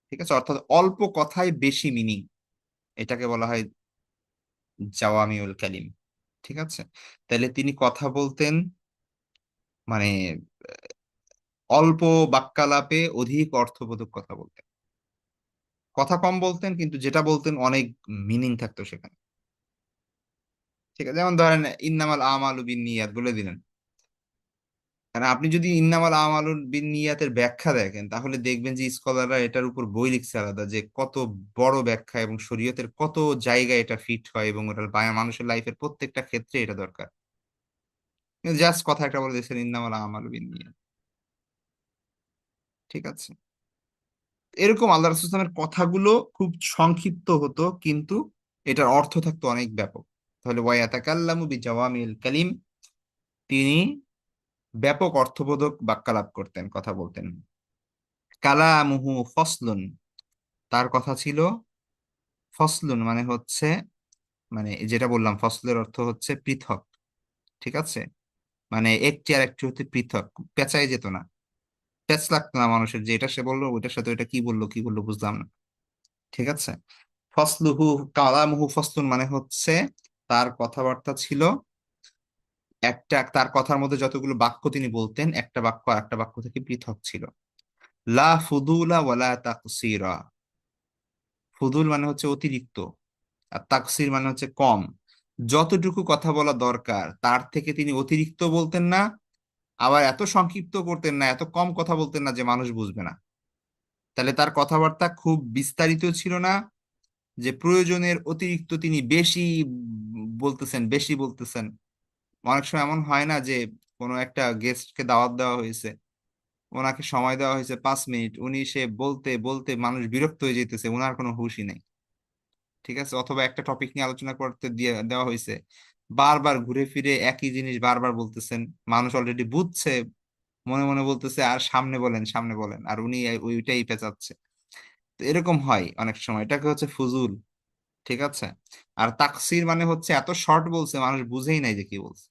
ঠিক আছে, অর্থাৎ অল্প কথায় বেশি মিনিং, এটাকে বলা হয় জাওয়ামিউল কালিম। ঠিক আছে, তাহলে তিনি কথা বলতেন মানে অল্প বাক্যালাপে অধিক অর্থবোধক কথা বলতেন, কথা কম বলতেন কিন্তু যেটা বলতেন অনেক মিনিং থাকতো সেখানে। ঠিক আছে, যেমন ধরেন ইন্নামাল আমালু বিন্নিয়াত বলে দিলেন, কারণ আপনি যদি ইন্নামাল আমালু বিন্নিয়াতের ব্যাখ্যা দেখেন তাহলে দেখবেন যে স্কলাররা এটার উপর বই লিখছে আলাদা, যে কত বড় ব্যাখ্যা এবং শরীয়তের কত জায়গায় এটা ফিট হয়, এবং ওটা মানুষের লাইফের প্রত্যেকটা ক্ষেত্রে এটা দরকার। কিন্তু জাস্ট কথা একটা বলে দিয়েছেন ইন্নামাল আমালু বিন্নিয়াত। ঠিক আছে, এরকম আল্লাহ রাসূল সাল্লাল্লাহু আলাইহি ওয়াসাল্লামের কথাগুলো খুব সংক্ষিপ্ত হতো, কিন্তু এটার অর্থ থাকতো অনেক ব্যাপক। তাহলে ওয়ায়াতাকাল্লামু বিজাওয়ামিল কালিম, তিনি ব্যাপক অর্থবোধক বাক্যালাপ করতেন, কথা বলতেন। কালামুহু ফসলুন, তার কথা ছিল ফসলুন, মানে হচ্ছে, মানে যেটা বললাম ফসলের অর্থ হচ্ছে পৃথক। ঠিক আছে, মানে একটি আর একটি হচ্ছে পৃথক, পেঁচাই যেত না, প্যাচ লাগতো না মানুষের, যে এটা সে বললো ওইটার সাথে ওইটা কি বললো কি বললো বুঝলাম না। ঠিক আছে, ফসলুহু, কালামুহু ফসলুন মানে হচ্ছে তার কথাবার্তা ছিল একটা, তার কথার মধ্যে যতগুলো বাক্য তিনি বলতেন একটা বাক্য আর একটা বাক্য থেকে পৃথক ছিল। লা ফুদুলা ওয়ালা তাকসিরা, ফুদুল মানে হচ্ছে অতিরিক্ত, আর তাকসির মানে হচ্ছে কম। যতটুকু কথা বলা দরকার তার থেকে তিনি অতিরিক্ত বলতেন না, আবার এত সংক্ষিপ্ত করতেন না, এত কম কথা বলতেন না যে মানুষ বুঝবে না। তাহলে তার কথাবার্তা খুব বিস্তারিত ছিল না, যে প্রয়োজনের অতিরিক্ত তিনি বেশি বলতেছেন, বেশি বলতেছেন। অনেক সময় এমন হয় না যে কোনো একটা গেস্টকে দাওয়াত দেওয়া হয়েছে, ওনাকে সময় দেওয়া হয়েছে 5 মিনিট, উনি সে বলতে বলতে মানুষ বিরক্ত হয়ে যেতেছে, ওনার কোনো হুঁশই নেই। ঠিক আছে, অথবা একটা টপিক নিয়ে আলোচনা করতে দিয়ে দেওয়া হয়েছে, বারবার ঘুরে ফিরে একই জিনিস বারবার বলতেছেন, মানুষ অলরেডি বুঝছে, মনে মনে বলতেছে আর সামনে বলেন, সামনে বলেন, আর উনি ওইটাই পেঁচাচ্ছে। তো এরকম হয় অনেক সময়, এটাকে হচ্ছে ফুজুল। ঠিক আছে। আর তাকসির মানে হচ্ছে এত শর্ট বলছে মানুষ বুঝেই নাই যে কি বলছে।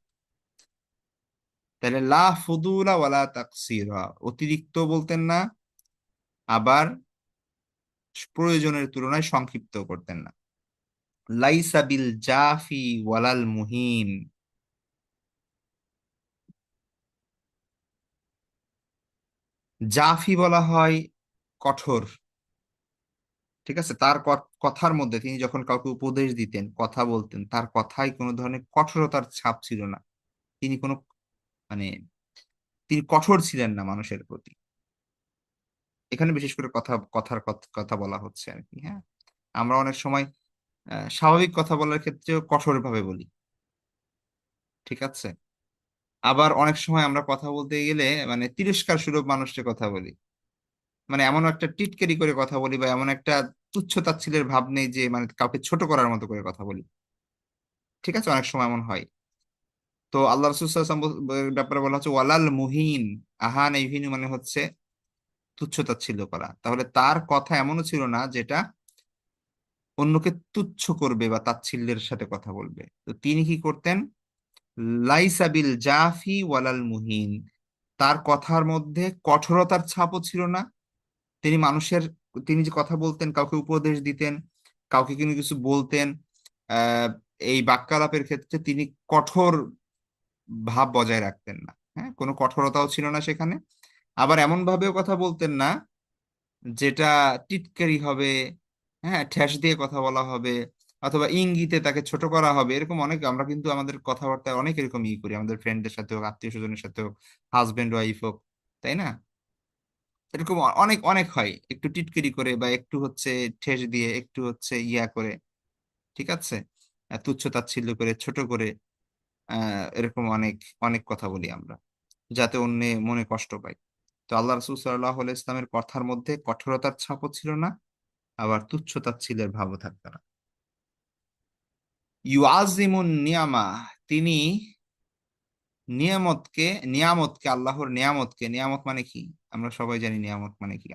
তাহলে লা ফুদুলা ওয়ালা তাকসিরা, অতিরিক্ত বলতেন না, আবার প্রয়োজনের তুলনায় সংক্ষিপ্ত করতেন না। লাইসা বিল জাফি ওয়ালাল মুহিন, জাফি বলা হয় কঠোর। ঠিক আছে, তার কথার মধ্যে তিনি যখন কাউকে উপদেশ দিতেন, কথা বলতেন, তার কথায় কোনো ধরনের কঠোরতার ছাপ ছিল না। তিনি কোনো মানে তিনি কঠোর ছিলেন না মানুষের প্রতি। এখানে বিশেষ করে কথার কথা বলা হচ্ছে আর কি। হ্যাঁ, আমরা অনেক সময় স্বাভাবিক কথা বলার ক্ষেত্রেও কঠোর ভাবে বলি। ঠিক আছে। আবার অনেক সময় আমরা কথা বলতে গেলে মানে তিরস্কার সুলভ মানুষের কথা বলি, মানে এমন একটা টিটকারি করে কথা বলি, বা এমন একটা তুচ্ছ তাচ্ছিল্যের ভাব নেই যে মানে কাউকে ছোট করার মতো করে কথা বলি। ঠিক আছে, অনেক সময় এমন হয়। তো আল্লাহ রসুল সাল্লাল্লাহু আলাইহি ওয়াসাল্লাম ব্যাপারে বলা হচ্ছে ওয়ালাল মুহিন, আহান ইভিনু মানে হচ্ছে তুচ্ছ তাচ্ছিল্য করা। তাহলে তার কথা এমনও ছিল না যেটা অন্যকে তুচ্ছ করবে বা তাচ্ছিল্যের সাথে কথা বলবে। তো তিনি কি করতেন? লাইসা বিল জাফি ওয়ালাল মুহিন, তার কথার মধ্যে কঠোরতার ছাপও ছিল না। তিনি মানুষের, তিনি যে কথা বলতেন, কাউকে উপদেশ দিতেন, কাউকে কিন্তু কিছু বলতেন, আহ এই বাক্যালাপের ক্ষেত্রে তিনি কঠোর ভাব বজায় রাখতেন না। হ্যাঁ, কোনো কঠোরতাও ছিল না সেখানে। আবার এমন ভাবেও কথা বলতেন না যেটা টিটকারি হবে, হ্যাঁ, ঠেস দিয়ে কথা বলা হবে, অথবা ইঙ্গিতে তাকে ছোট করা হবে। এরকম অনেক, আমরা কিন্তু আমাদের কথাবার্তায় অনেক এরকম করি, আমাদের ফ্রেন্ডদের সাথে হোক, আত্মীয় স্বজনের সাথে হোক, হাজবেন্ড ওয়াইফ হোক, তাই না? এরকম অনেক অনেক হয়, একটু টিটকিরি করে বা একটু হচ্ছে ঠেস দিয়ে, একটু হচ্ছে ইয়া করে। ঠিক আছে, তুচ্ছ তাচ্ছিল্য করে, ছোট করে, এরকম অনেক অনেক কথা বলি আমরা, যাতে অন্য মনে কষ্ট পায়। তো আল্লাহ রসুল সাল্লাহ ইসলামের কথার মধ্যে কঠোরতার ছাপও ছিল না, আবার তুচ্ছ তাচ্ছিল্যের ভাবও থাকতো না। ইউআজিমুন নিয়ামা, তিনি নিয়ামতকে, আল্লাহর নিয়ামতকে, নিয়ামত মানে কি? আমরা সবাই জানি নিয়ামত মানে কি।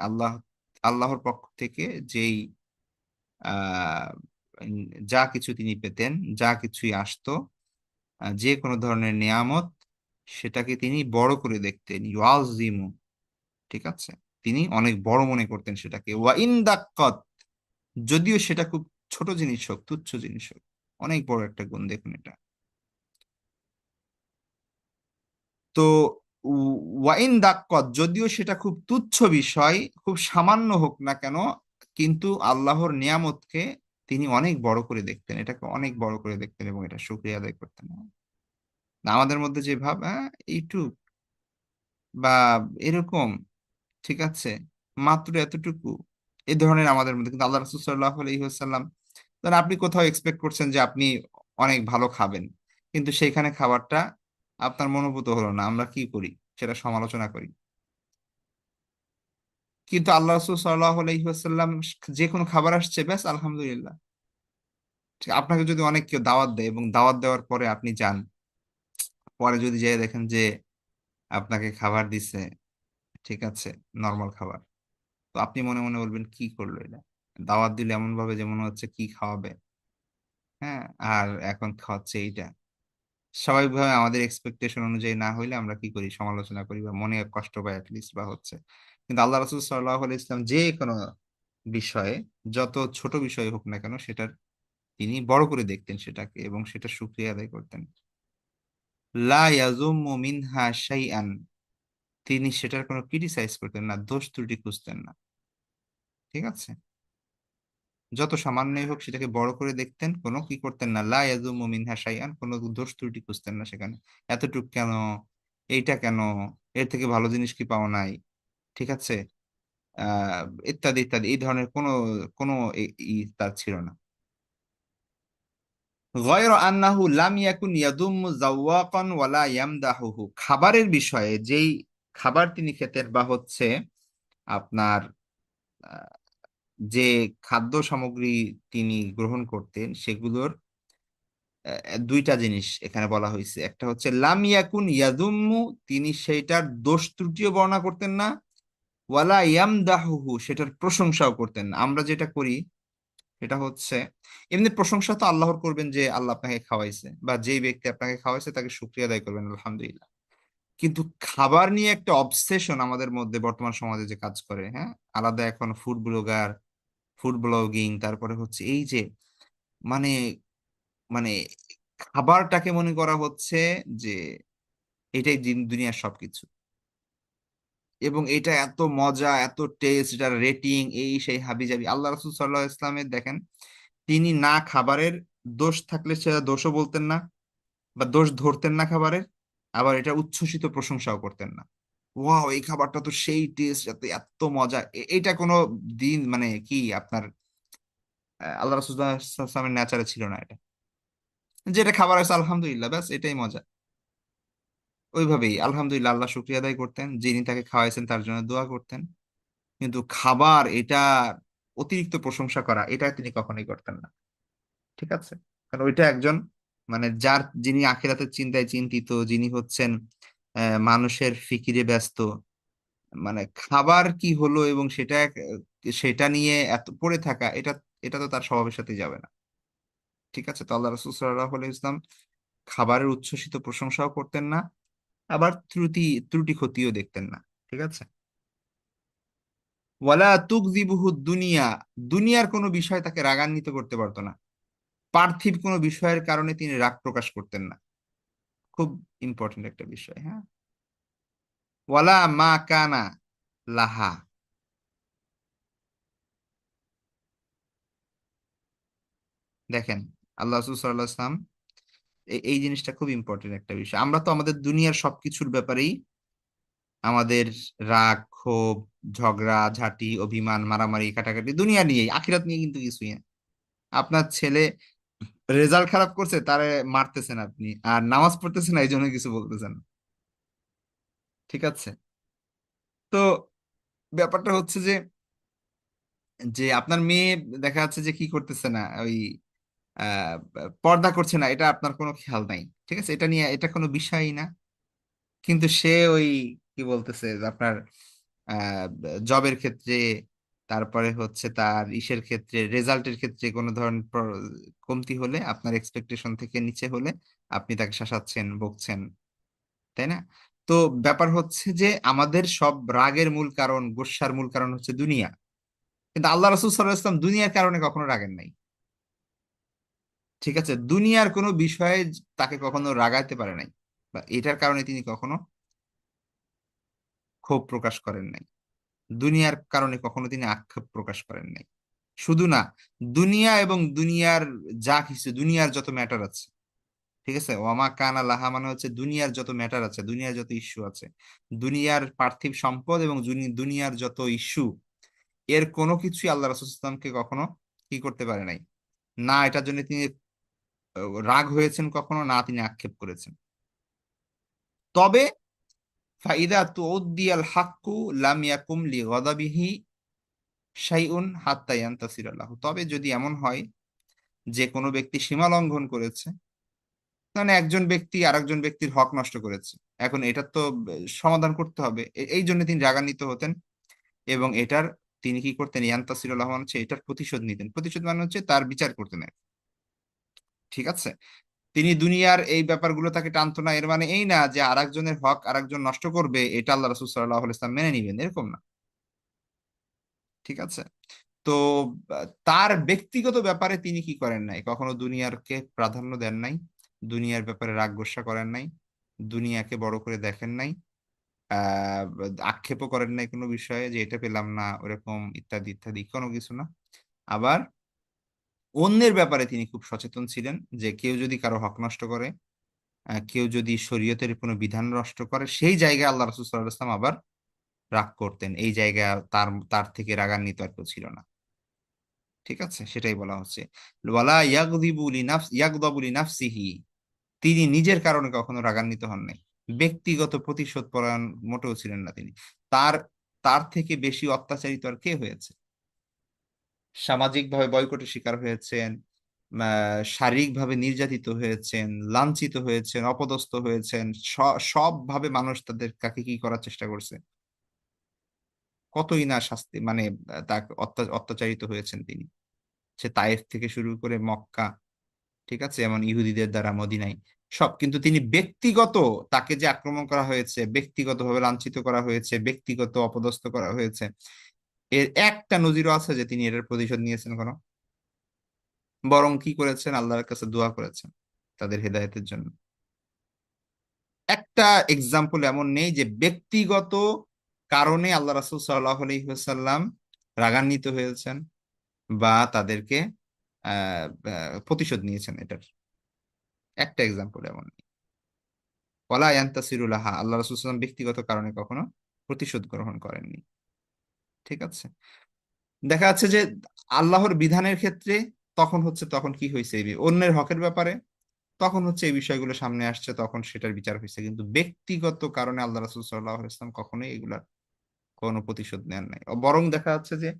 আল্লাহর পক্ষ থেকে যেই আহ উম, যা কিছু তিনি পেতেন, যা কিছুই আসতো, যে কোনো ধরনের নিয়ামত, সেটাকে তিনি বড় করে দেখতেন, ইউআজিমু। ঠিক আছে, তিনি অনেক বড় মনে করতেন সেটাকে। ওয়া ইন দাক্কাত, যদিও সেটা খুব ছোট জিনিস হোক, তুচ্ছ জিনিস হোক। অনেক বড় একটা গুণ, দেখুন এটা। তো ওয়াইন দাক্কত, যদিও সেটা খুব তুচ্ছ বিষয়, খুব সামান্য হোক না কেন, কিন্তু আল্লাহর নিয়ামতকে তিনি অনেক বড় করে দেখতেন, এটাকে অনেক বড় করে দেখতেন এবং এটা শুকরিয়া আদায় করতেন। না, আমাদের মধ্যে যে ভাব, হ্যাঁ এইটুক বা এরকম, ঠিক আছে, মাত্র এতটুকু, এই ধরনের আমাদের মধ্যে। কিন্তু আল্লাহ রাসূল সাল্লাল্লাহু আলাইহি ওয়াসাল্লাম, ধরেন আপনি কোথাও এক্সপেক্ট করছেন যে আপনি অনেক ভালো খাবেন, কিন্তু সেইখানে খাবারটা আপনার মনোভূত হলো না, আমরা কি করি? সেটা সমালোচনা করি। কিন্তু আল্লাহ রসুল সাল্লাহ আলহিহাস্লাম, যে কোনো খাবার আসছে, ব্যাস আলহামদুলিল্লাহ। ঠিক, আপনাকে যদি অনেক কেউ দাওয়াত দেয় এবং দাওয়াত দেওয়ার পরে আপনি যান, পরে যদি যেয়ে দেখেন যে আপনাকে খাবার দিছে, ঠিক আছে, নর্মাল খাবার, তো আপনি মনে মনে বলবেন কি করলো এটা, দাওয়াত দিলে এমন ভাবে যে মনে হচ্ছে কি খাওয়াবে। হ্যাঁ, আর এখন খাওয়াচ্ছে এইটা। স্বাভাবিকভাবে আমাদের এক্সপেকটেশন অনুযায়ী না হইলে আমরা কি করি? সমালোচনা করি বা মনে কষ্ট পাই অ্যাটলিস্ট, বা হচ্ছে। কিন্তু আল্লাহ রসুল সাল্লাহ ইসলাম যে কোনো বিষয়ে, যত ছোট বিষয় হোক না কেন, সেটার তিনি বড় করে দেখতেন সেটাকে, এবং সেটা শুকরিয়া আদায় করতেন। লা ইয়াজুম্মু মিনহা শাইআন, তিনি সেটার কোনো ক্রিটিসাইজ করতেন না, দোষ ত্রুটি খুঁজতেন না। ঠিক আছে, যত সামান্যই হোক সেটাকে বড় করে দেখতেন, কোনো কি করতেন না, লা ইয়াজুম্মু মিনহা শাইআন, কোনো দোষ ত্রুটি খুঁজতেন না সেখানে। এতটুক কেন, এইটা কেন, এর থেকে ভালো জিনিস কি পাওয়া নাই? ঠিক আছে, আহ ইত্যাদি ইত্যাদি, এই ধরনের কোনো কোনো তার ছিল না। গয়র আন্নাহু লাম ইয়াকুন ইয়াদুম্মু যাওয়াকান ওয়ালা ইয়ামদাহুহু, খাবারের বিষয়ে যেই খাবার তিনি খেতেন বা হচ্ছে আপনার আহ, যে খাদ্য সামগ্রী তিনি গ্রহণ করতেন সেগুলোর দুইটা জিনিস এখানে বলা হয়েছে। একটা হচ্ছে লাম ইয়াকুন ইয়াদুম্মু, তিনি সেইটার দোষ ত্রুটিও বর্ণনা করতেন না, ওয়ালা ইয়ামদাহুহু, সেটার প্রশংসাও করতেন না। আমরা যেটা করি এটা হচ্ছে, এমনি প্রশংসা তো আল্লাহর করবেন যে আল্লাহ আপনাকে খাওয়াইছে, বা যেই ব্যক্তি আপনাকে খাওয়াইছে তাকে শুকরিয়া আদায় করবেন আলহামদুলিল্লাহ। কিন্তু খাবার নিয়ে একটা অবসেশন আমাদের মধ্যে বর্তমান সমাজে যে কাজ করে, হ্যাঁ, আলাদা এখন ফুড ব্লগার, ফুড ব্লগিং, তারপরে হচ্ছে এই যে মানে মানে খাবারটাকে মনে করা হচ্ছে যে এটাই দুনিয়ার সবকিছু, এবং এটা এত মজা, এত টেস্ট, এটার রেটিং, এই সেই হাবিজাবি। আল্লাহ রাসূল সাল্লাল্লাহু আলাইহি ওয়াসাল্লামের দেখেন, তিনি না খাবারের দোষ থাকলে সেটা দোষও বলতেন না, বা দোষ ধরতেন না খাবারের, আবার এটা উচ্ছ্বসিত প্রশংসাও করতেন না। ওয়াও, এই খাবারটা তো সেই টেস্ট, এত এত মজা। এটা কোনো দিন মানে কি আপনার আল্লাহ রাসূল সাল্লাল্লাহু আলাইহি ওয়াসাল্লামের নেচারে ছিল না এটা। যেটা খাবার আছে আলহামদুলিল্লাহ, ব্যাস এটাই মজা। ওইভাবেই আলহামদুলিল্লাহ আল্লাহ শুকরিয়া আদায় করতেন, যিনি তাকে খাওয়াইছেন তার জন্য দোয়া করতেন। কিন্তু খাবার এটা অতিরিক্ত প্রশংসা করা, এটা তিনি কখনোই করতেন না। ঠিক আছে, কারণ ওইটা একজন মানে যিনি আখিরাতের চিন্তায় চিন্তিত, যিনি হচ্ছেন মানুষের ফিকিরে ব্যস্ত, মানে খাবার কি হলো এবং সেটা নিয়ে এত পড়ে থাকা, এটা এটা তো তার স্বভাবের সাথে যাবে না। ঠিক আছে, তো আল্লাহ রাসূল সাল্লাল্লাহু আলাইহি ওয়াসাল্লাম খাবারের উচ্ছ্বসিত প্রশংসাও করতেন না, আবার ত্রুটি ত্রুটি ক্ষতিও দেখতেন না। ঠিক আছে। ওয়ালা তুকযিবুহু দুনিয়া, দুনিয়ার কোনো বিষয় তাকে রাগান্বিত করতে পারতো না, পার্থিব কোনো বিষয়ের কারণে তিনি রাগ প্রকাশ করতেন না। খুব ইম্পর্টেন্ট একটা বিষয়, হ্যাঁ। ওয়ালা মা কানা লাহা, দেখেন আল্লাহ রাসূল সাল্লাল্লাহু আলাইহি ওয়াসাল্লাম এই জিনিসটা খুব ইম্পর্টেন্ট একটা বিষয়। আমরা তো আমাদের দুনিয়ার সবকিছুর ব্যাপারেই আমাদের রাগ, ক্ষোভ, ঝগড়া ঝাঁটি, অভিমান, মারামারি, কাটাকাটি দুনিয়া নিয়েই, আখিরাত নিয়ে কিন্তু কিছুই না। আপনার ছেলে রেজাল্ট খারাপ করছে, তারে মারতেছেন আপনি, আর নামাজ পড়তেছেন না এই জন্য কিছু বলতেছেন না। ঠিক আছে। তো ব্যাপারটা হচ্ছে যে যে আপনার মেয়ে দেখা যাচ্ছে যে কি করতেছে না, ওই আহ পর্দা করছে না, এটা আপনার কোনো খেয়াল নাই। ঠিক আছে, এটা নিয়ে এটা কোনো বিষয়ই না। কিন্তু সে ওই কি বলতেছে যে আপনার আহ জবের ক্ষেত্রে, তারপরে হচ্ছে তার ইসের ক্ষেত্রে, রেজাল্টের ক্ষেত্রে কোনো ধরনের কমতি হলে, আপনার এক্সপেকটেশন থেকে নিচে হলে আপনি তাকে শাসাচ্ছেন, বকছেন, তাই না? তো ব্যাপার হচ্ছে যে আমাদের সব রাগের মূল কারণ, গোস্সার মূল কারণ হচ্ছে দুনিয়া। কিন্তু আল্লাহ রাসূল সাল্লাল্লাহু আলাইহি ওয়াসাল্লাম দুনিয়ার কারণে কখনো রাগেন নাই। ঠিক আছে, দুনিয়ার কোনো বিষয়ে তাকে কখনো রাগাইতে পারে নাই, বা এটার কারণে তিনি কখনো ক্ষোভ প্রকাশ করেন নাই। দুনিয়ার কারণে কখনো তিনি আক্ষেপ প্রকাশ করেন নাই। শুধু না, দুনিয়া এবং দুনিয়ার যা কিছু, দুনিয়ার যত ম্যাটার আছে, ঠিক আছে, ওয়ামা কানা লাহা মানে হচ্ছে দুনিয়ার যত ম্যাটার আছে, দুনিয়ার যত ইস্যু আছে, দুনিয়ার পার্থিব সম্পদ এবং দুনিয়ার যত ইস্যু, এর কোনো কিছুই আল্লাহ রাসূল সাল্লাল্লাহু আলাইহি ওয়াসাল্লামকে কখনো কি করতে পারে নাই। না এটার জন্য তিনি রাগ হয়েছেন কখনো, না তিনি আক্ষেপ করেছেন। তবে ফাইদা তুউদ্দিয়াল হাক্কু লাম ইয়াকুম লিগাদাবিহি শাইউন হাত্তা ইয়ানতাসিরা লাহু, তবে যদি এমন হয় যে কোনো ব্যক্তি সীমা লঙ্ঘন করেছে, মানে একজন ব্যক্তি আরেকজন ব্যক্তির হক নষ্ট করেছে, এখন এটা তো সমাধান করতে হবে, এই জন্য তিনি রাগান্বিত হতেন, এবং এটার তিনি কি করতেন, ইয়ানতাসিরুল রহমান হচ্ছে এটার প্রতিশোধ নিতেন। প্রতিশোধ মানে হচ্ছে তার বিচার করতেন আর কি। ঠিক আছে, তিনি দুনিয়ার এই ব্যাপারগুলো তাকে টানতো না, এর মানে এই না যে আরেকজনের হক আরেকজন নষ্ট করবে এটা আল্লাহ রাসূল সাল্লাল্লাহু আলাইহি ওয়াসাল্লাম মেনে নিবেন, এরকম না। ঠিক আছে। তো তার ব্যক্তিগত ব্যাপারে তিনি কি করেন নাই, কখনো দুনিয়ারকে প্রাধান্য দেন নাই, দুনিয়ার ব্যাপারে রাগ গোসা করেন নাই, দুনিয়াকে বড় করে দেখেন নাই, আহ আক্ষেপও করেন নাই কোনো বিষয়ে যে এটা পেলাম না, ওরকম ইত্যাদি ইত্যাদি কোনো কিছু না। আবার অন্যের ব্যাপারে তিনি খুব সচেতন ছিলেন, যে কেউ যদি কারো হক নষ্ট করে, কেউ যদি শরীয়তের কোনো বিধান নষ্ট করে, সেই জায়গায় আল্লাহ রাসূল সাল্লাল্লাহু আলাইহি ওয়াসাল্লাম আবার রাগ করতেন, এই জায়গায় তার তার থেকে রাগান্বিত আর কেউ ছিল না। ঠিক আছে, সেটাই বলা হচ্ছে। ওয়ালা ইয়াগদাবু লিনাফসিহি, তিনি নিজের কারণে কখনো রাগান্বিত হন নাই। ব্যক্তিগত প্রতিশোধ পরায়ণ মোটেও ছিলেন না তিনি। তার তার থেকে বেশি অত্যাচারিত আর কে হয়েছে? সামাজিক ভাবে বয়কটের শিকার হয়েছেন, শারীরিক ভাবে নির্যাতিত হয়েছেন, লাঞ্ছিত হয়েছেন, অপদস্থ হয়েছেন, সব ভাবে মানুষ তাদের কাকে কি করার চেষ্টা করছে, কতই না শাস্তি, মানে তাকে অত্যাচারিত হয়েছেন তিনি। সে তায়েফ থেকে শুরু করে মক্কা, ঠিক আছে, এমন ইহুদিদের দ্বারা মদিনায়, সব। কিন্তু তিনি ব্যক্তিগত, তাকে যে আক্রমণ করা হয়েছে, ব্যক্তিগতভাবে লাঞ্ছিত করা হয়েছে, ব্যক্তিগত অপদস্থ করা হয়েছে, এর একটা নজিরও আছে যে তিনি এটার প্রতিশোধ নিয়েছেন কোনো? বরং কি করেছেন, আল্লাহর কাছে দোয়া করেছেন তাদের হেদায়েতের জন্য। একটা এক্সাম্পল এমন নেই যে ব্যক্তিগত কারণে আল্লাহ রাসূল সাল্লাল্লাহু আলাইহি ওয়াসাল্লাম রাগান্বিত হয়েছেন বা তাদেরকে প্রতিশোধ নিয়েছেন, এটার একটা এক্সাম্পল এমন নেই। ওয়ালা ইয়ান্তাসিরু লাহা, আল্লাহ রাসূল সাল্লাল্লাহু আলাইহি ওয়াসাল্লাম ব্যক্তিগত কারণে কখনো প্রতিশোধ গ্রহণ করেননি। ঠিক আছে, দেখা যাচ্ছে যে আল্লাহর বিধানের ক্ষেত্রে তখন হচ্ছে, তখন কি হয়েছে, অন্যের হকের ব্যাপারে তখন হচ্ছে এই বিষয়গুলো সামনে আসছে, তখন সেটার বিচার হয়েছে। কিন্তু ব্যক্তিগত কারণে আল্লাহ রাসূল সাল্লাল্লাহু আলাইহি ওয়াসাল্লাম কখনোই এগুলার কোনো প্রতিশোধ নেন নাই। বরং দেখা যাচ্ছে যে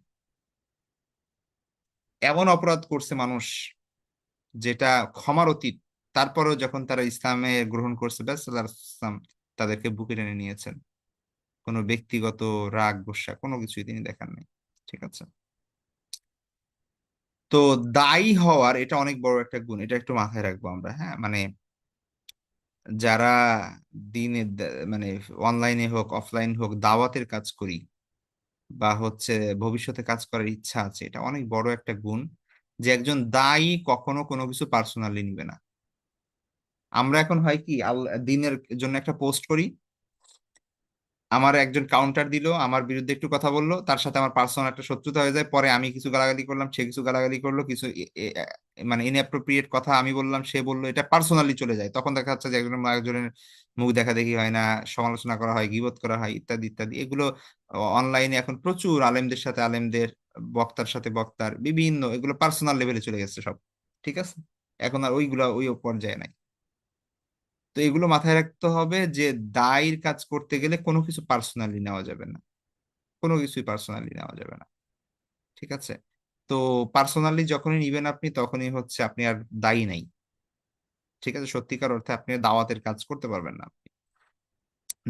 এমন অপরাধ করছে মানুষ যেটা ক্ষমার অতীত, তারপরেও যখন তারা ইসলামে গ্রহণ করছে, ব্যাস আল্লাহ রাসূল সাল্লাল্লাহু আলাইহি ওয়াসাল্লাম তাদেরকে বুকে টেনে নিয়েছেন। কোনো ব্যক্তিগত রাগ গোসা কোনো কিছুই তিনি দেখান নাই। ঠিক আছে, তো দায়ী হওয়ার এটা অনেক বড় একটা গুণ, এটা একটু মাথায় রাখবো আমরা, হ্যাঁ। মানে যারা দিনে মানে অনলাইনে হোক অফলাইন হোক দাওয়াতের কাজ করি, বা হচ্ছে ভবিষ্যতে কাজ করার ইচ্ছা আছে, এটা অনেক বড় একটা গুণ যে একজন দায়ী কখনো কোনো কিছু পার্সোনালি নিবে না। আমরা এখন হয় কি, দিনের জন্য একটা পোস্ট করি, আমার একজন কাউন্টার দিল, আমার বিরুদ্ধে একটু কথা বললো, তার সাথে আমার পার্সোনাল একটা শত্রুতা হয়ে যায়, পরে আমি কিছু গালাগালি করলাম, সে কিছু গালাগালি করলো, কিছু মানে ইনঅ্যাপ্রোপ্রিয়েট কথা আমি বললাম, সে বললো, এটা পার্সোনালি চলে যায়। তখন দেখা যাচ্ছে যে একজনের মুখ দেখা দেখি হয় না, সমালোচনা করা হয়, গীবত করা হয়, ইত্যাদি ইত্যাদি। এগুলো অনলাইনে এখন প্রচুর, আলেমদের সাথে আলেমদের, বক্তার সাথে বক্তার, বিভিন্ন, এগুলো পার্সোনাল লেভেলে চলে গেছে সব। ঠিক আছে, এখন আর ওইগুলা ওই পর্যায়ে নাই। তো এগুলো মাথায় রাখতে হবে যে দায়ের কাজ করতে গেলে কোনো কিছু পার্সোনালি নেওয়া যাবে না, কোনো কিছুই পার্সোনালি নেওয়া যাবে না। ঠিক আছে, তো পার্সোনালি যখনই নিবেন আপনি, তখনই হচ্ছে আপনি আর দায়ী নাই। ঠিক আছে, সত্যিকার অর্থে আপনি দাওয়াতের কাজ করতে পারবেন না।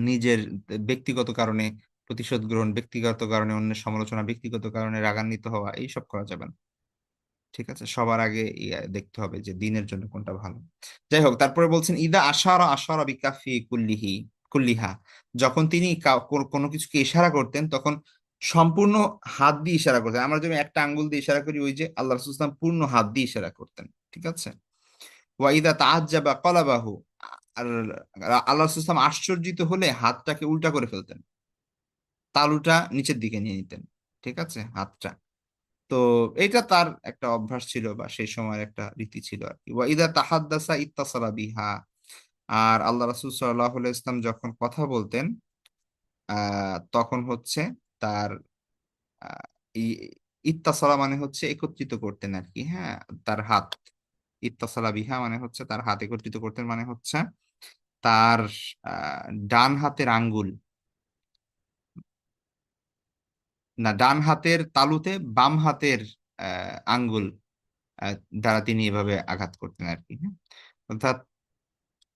নিজের ব্যক্তিগত কারণে প্রতিশোধ গ্রহণ, ব্যক্তিগত কারণে অন্যের সমালোচনা, ব্যক্তিগত কারণে রাগান্বিত হওয়া, এইসব করা যাবে না। ঠিক আছে, সবার আগে দেখতে হবে যে দিনের জন্য কোনটা ভালো। যাই হোক, তারপরে বলছেন ইদা আশারা আশারা বিকাফি কুল্লিহা, যখন তিনি কোনো কিছুকে ইশারা করতেন, তখন সম্পূর্ণ হাত দিয়ে ইশারা করতেন। আমরা যেমন একটা আঙ্গুল দিয়ে ইশারা করি, ওই যে আল্লাহ রাসূল সাল্লাল্লাহু আলাইহি ওয়াসাল্লাম পূর্ণ হাত দিয়ে ইশারা করতেন। ঠিক আছে, ওয়া ইদা তাআজ্জাবা ক্বালাবাহু, আর আল্লাহ রাসূল সাল্লাল্লাহু আলাইহি ওয়াসাল্লাম আশ্চর্যিত হলে হাতটাকে উল্টা করে ফেলতেন, তালুটা নিচের দিকে নিয়ে নিতেন। ঠিক আছে, হাতটা। তো এটা তার একটা অভ্যাস ছিল, বা সেই সময়ের একটা রীতি ছিল আর কি। ওয়া ইদা তাহাদ্দাসা ইত্তাসালা বিহা, আর আল্লাহ রাসূল সাল্লাল্লাহু আলাইহি ওয়াসাল্লাম যখন কথা বলতেন, তখন হচ্ছে তার আহ, ইত্তাসালা মানে হচ্ছে একত্রিত করতেন আর কি, হ্যাঁ। তার হাত, ইত্তাসালা বিহা মানে হচ্ছে তার হাত একত্রিত করতেন, মানে হচ্ছে তার ডান হাতের আঙ্গুল, না, ডান হাতের তালুতে বাম হাতের আঙ্গুল আহ, দ্বারা তিনি এভাবে আঘাত করতেন আর কি, হ্যাঁ। অর্থাৎ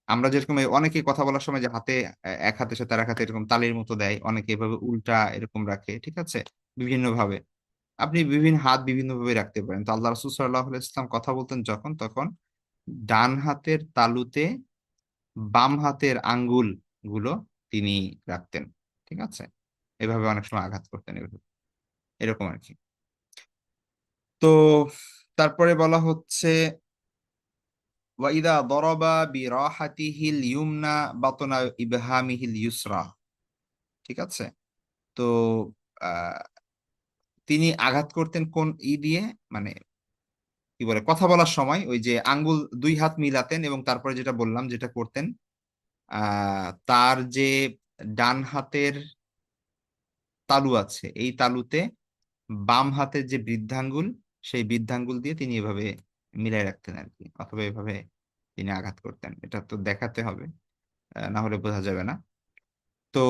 আমরা যেরকম অনেকে কথা বলার সময় যে হাতে এক হাতের সাথে আর এক হাতে এরকম তালির মতো দেয়, অনেকে এভাবে উল্টা এরকম রাখে, ঠিক আছে, বিভিন্ন ভাবে। আপনি বিভিন্ন হাত বিভিন্ন ভাবে রাখতে পারেন। তো আল্লাহ রাসূল সাল্লাল্লাহু আলাইহি ওয়াসাল্লাম কথা বলতেন যখন, তখন ডান হাতের তালুতে বাম হাতের আঙ্গুল গুলো তিনি রাখতেন। ঠিক আছে, এভাবে অনেক সময় আঘাত করতেন, এভাবে, এরকম আর কি। তো তারপরে বলা হচ্ছে ওয়াইদা দরাবা বিরাহাতিহিল ইউমনা বাতনা ইবহামিহিল ইউসরা। ঠিক আছে, তো আহ, তিনি আঘাত করতেন কোন দিয়ে, মানে কি বলে, কথা বলার সময় ওই যে আঙ্গুল দুই হাত মিলাতেন, এবং তারপরে যেটা বললাম যেটা করতেন, তার যে ডান হাতের তালু আছে, এই তালুতে বাম হাতের যে বৃদ্ধাঙ্গুল, সেই বৃদ্ধাঙ্গুল দিয়ে তিনি এভাবে মিলাই রাখতেন আর কি, অথবা এভাবে তিনি আঘাত করতেন। এটা তো দেখাতে হবে, না হলে বোঝা যাবে না। তো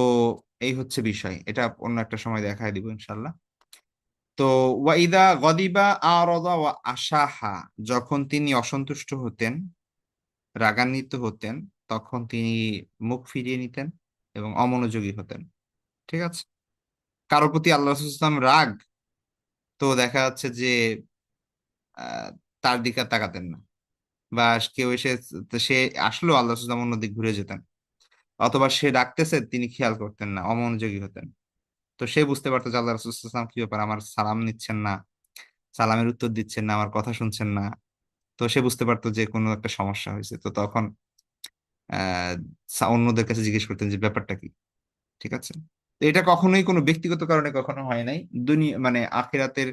এই হচ্ছে বিষয়, এটা অন্য একটা সময় দেখায় দিব ইনশাল্লাহ। তো ওয়াইদা গদিবা আরদা ওয়া আশাহা, যখন তিনি অসন্তুষ্ট হতেন, রাগান্বিত হতেন, তখন তিনি মুখ ফিরিয়ে নিতেন এবং অমনোযোগী হতেন। ঠিক আছে, কারোর প্রতি আল্লাহ রাসূলুল্লাহ সাল্লাল্লাহু আলাইহি ওয়াসাল্লাম রাগ, তো দেখা যাচ্ছে যে আহ, তার দিকে আর তাকাতেন না, বা কেউ এসে, তো সে আসলো আল্লাহ রাসূলুল্লাহ সাল্লাল্লাহু আলাইহি ওয়াসাল্লাম অন্যদিক ঘুরে যেতেন, অথবা সে ডাকতেছে তিনি খেয়াল করতেন না, অমনোযোগী হতেন। তো সে বুঝতে পারতো যে আল্লাহ রাসূলুল্লাহ সাল্লাল্লাহু আলাইহি ওয়াসাল্লাম কি ব্যাপার, আমার সালাম নিচ্ছেন না, সালামের উত্তর দিচ্ছেন না, আমার কথা শুনছেন না। তো সে বুঝতে পারতো যে কোনো একটা সমস্যা হয়েছে, তো তখন অন্যদের কাছে জিজ্ঞেস করতেন যে ব্যাপারটা কি। ঠিক আছে, তো এটা কখনোই কোনো ব্যক্তিগত কারণে কখনো হয় নাই। দুনিয়া মানে আখিরাতের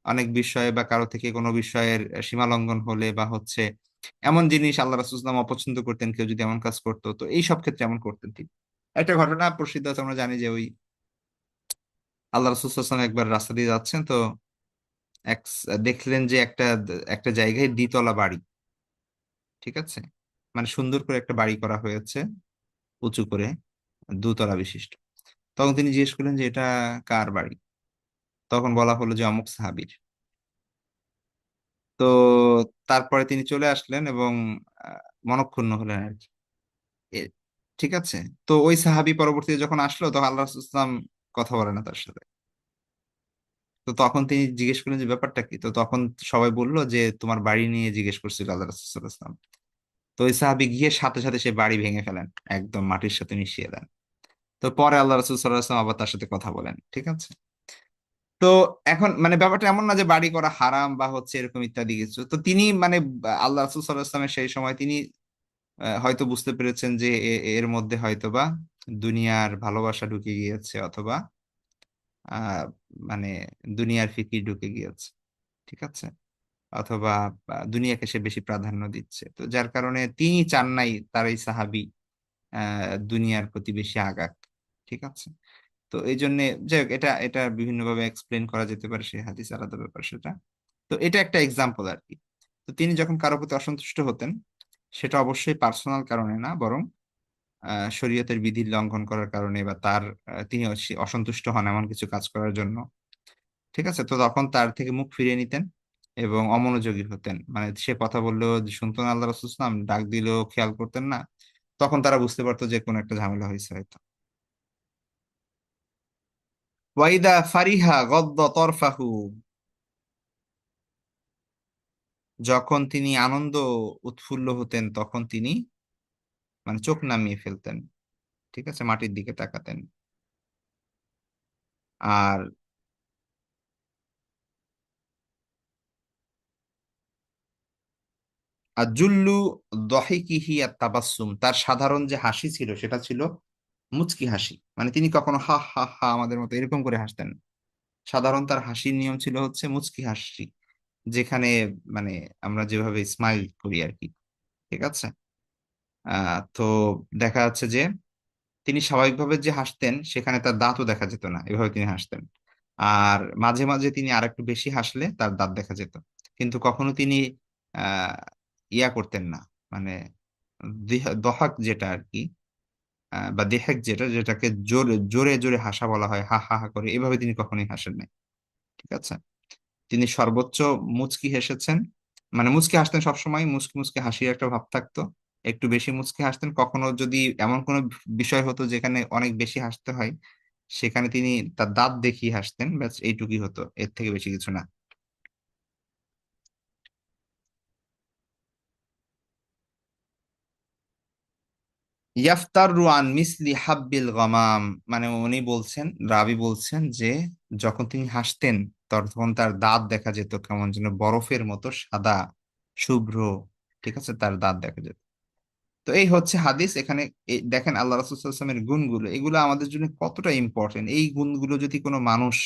অনেক বিষয়ে বা কারো থেকে কোনো বিষয়ের সীমা লঙ্ঘন হলে, বা হচ্ছে এমন জিনিস আল্লাহ রাসূলুল্লাহ সাল্লাল্লাহু আলাইহি ওয়াসাল্লাম অপছন্দ করতেন, কেউ যদি এমন কাজ করতো, তো এই সব ক্ষেত্রে এমন করতেন ঠিক। একটা ঘটনা প্রসিদ্ধ আছে, আমরা জানি যে ওই আল্লাহ রাসূলুল্লাহ সাল্লাল্লাহু আলাইহি ওয়াসাল্লাম একবার রাস্তা দিয়ে যাচ্ছেন, তো এক দেখলেন যে একটা একটা জায়গায় দ্বিতলা বাড়ি। ঠিক আছে, মানে সুন্দর করে একটা বাড়ি করা হয়েছে, উঁচু করে, দোতলা বিশিষ্ট। তখন তিনি জিজ্ঞেস করলেন যে এটা কার বাড়ি। তখন বলা হলো যে অমুক সাহাবীর। তো তারপরে তিনি চলে আসলেন এবং আহ, মনঃক্ষুণ্ণ হলেন আর কি। এ- ঠিক আছে, তো ওই সাহাবী পরবর্তীতে যখন আসলো, তখন আল্লাহ রাসূলুল্লাহ সাল্লাল্লাহু আলাইহি ওয়াসাল্লাম কথা বলে না তার সাথে। তো তখন তিনি জিজ্ঞেস করলেন যে ব্যাপারটা কি, তো তখন সবাই বলল যে তোমার বাড়ি নিয়ে জিজ্ঞেস করছিল আল্লাহ রাসূলুল্লাহ সাল্লাল্লাহু আলাইহি ওয়াসাল্লাম। তো ওই সাহাবী গিয়ে সাথে সাথে সে বাড়ি ভেঙে ফেলেন, একদম মাটির সাথে মিশিয়ে দেন। তো পরে আল্লাহ রাসূল সাল্লাল্লাহু আলাইহি ওয়াসাল্লাম আবার তার সাথে কথা বলেন। ঠিক আছে, তো এখন মানে ব্যাপারটা এমন না যে বাড়ি করা হারাম বা হচ্ছে এরকম ইত্যাদি কিছু। তো তিনি মানে আল্লাহ রাসূল সাল্লাল্লাহু আলাইহি ওয়াসাল্লামের সেই সময় তিনি হয়তো বুঝতে পেরেছেন যে এর মধ্যে হয়তোবা দুনিয়ার ভালোবাসা ঢুকে গিয়েছে, অথবা আহ মানে দুনিয়ার ফিকির ঢুকে গিয়েছে। ঠিক আছে, অথবা দুনিয়াকে সে বেশি প্রাধান্য দিচ্ছে, তো যার কারণে তিনি চান নাই তার এই সাহাবী দুনিয়ার প্রতি বেশি আগাক। ঠিক আছে, তো এই জন্য, যাই হোক, এটা এটা বিভিন্নভাবে এক্সপ্লেন করা যেতে পারে, সেই হাদিস আলাদা ব্যাপার সেটা। তো এটা একটা এক্সাম্পল আর কি। তো তিনি যখন কারো প্রতি অসন্তুষ্ট হতেন, সেটা অবশ্যই পার্সোনাল কারণে না, বরং শরীয়তের বিধি লঙ্ঘন করার কারণে, বা তার তিনি অসন্তুষ্ট হন এমন কিছু কাজ করার জন্য। ঠিক আছে, তো তখন তার থেকে মুখ ফিরিয়ে নিতেন এবং অমনোযোগী হতেন, মানে সে কথা বললেও শুনতো না আল্লাহ রাসূলুল্লাহ সাল্লাল্লাহু আলাইহি ওয়াসাল্লাম, ডাক দিলেও খেয়াল করতেন না। তখন তারা বুঝতে পারতো যে কোনো একটা ঝামেলা হয়েছে হয়তো। ওয়াইদা ফারিহা গদ্দ তরফাহু, যখন তিনি আনন্দ উৎফুল্ল হতেন, তখন তিনি মানে চোখ নামিয়ে ফেলতেন। ঠিক আছে, মাটির দিকে তাকাতেন। আর আর জুল্লু দহিকিহি আর তাবাসসুম, তার সাধারণ যে হাসি ছিল সেটা ছিল মুচকি হাসি, মানে তিনি কখনো হা হা হা আমাদের মতো এরকম করে হাসতেন না। সাধারণ তার হাসির নিয়ম ছিল হচ্ছে মুচকি হাসি, যেখানে মানে আমরা যেভাবে স্মাইল করি আর কি। ঠিক আছে, তো দেখা যাচ্ছে যে তিনি স্বাভাবিকভাবে যে হাসতেন, সেখানে তার দাঁতও দেখা যেত না, এভাবে তিনি হাসতেন। আর মাঝে মাঝে তিনি আর একটু বেশি হাসলে তার দাঁত দেখা যেত। কিন্তু কখনো তিনি আহ ইয়া করতেন না, মানে দহাক যেটা আর কি, বা দেহেক যেটা, যেটাকে জোরে জোরে জোরে হাসা বলা হয়, হা হা হা করে, এভাবে তিনি কখনোই হাসেন নাই। ঠিক আছে, তিনি সর্বোচ্চ মুচকি হেসেছেন, মানে মুচকি হাসতেন সবসময়, মুচকি মুচকি হাসির একটা ভাব থাকতো। একটু বেশি মুচকি হাসতেন, কখনো যদি এমন কোনো বিষয় হতো যেখানে অনেক বেশি হাসতে হয়, সেখানে তিনি তার দাঁত দেখিয়ে হাসতেন, ব্যাস এইটুকুই হতো, এর থেকে বেশি কিছু না। ইয়াফতারু আন মিসলি হাব্বিল গামাম, মানে উনি বলছেন, রাবি বলছেন যে যখন তিনি হাসতেন, তখন তার দাঁত দেখা যেত কেমন যেন বরফের মতো সাদা, শুভ্র। ঠিক আছে, তার দাঁত দেখা যেত। তো এই হচ্ছে হাদিস এখানে। দেখেন আল্লাহ রাসূল সাল্লাল্লাহু আলাইহি ওয়াসাল্লামের গুণগুলো, এগুলো আমাদের জন্য কতটা ইম্পর্টেন্ট। এই গুণগুলো যদি কোনো মানুষ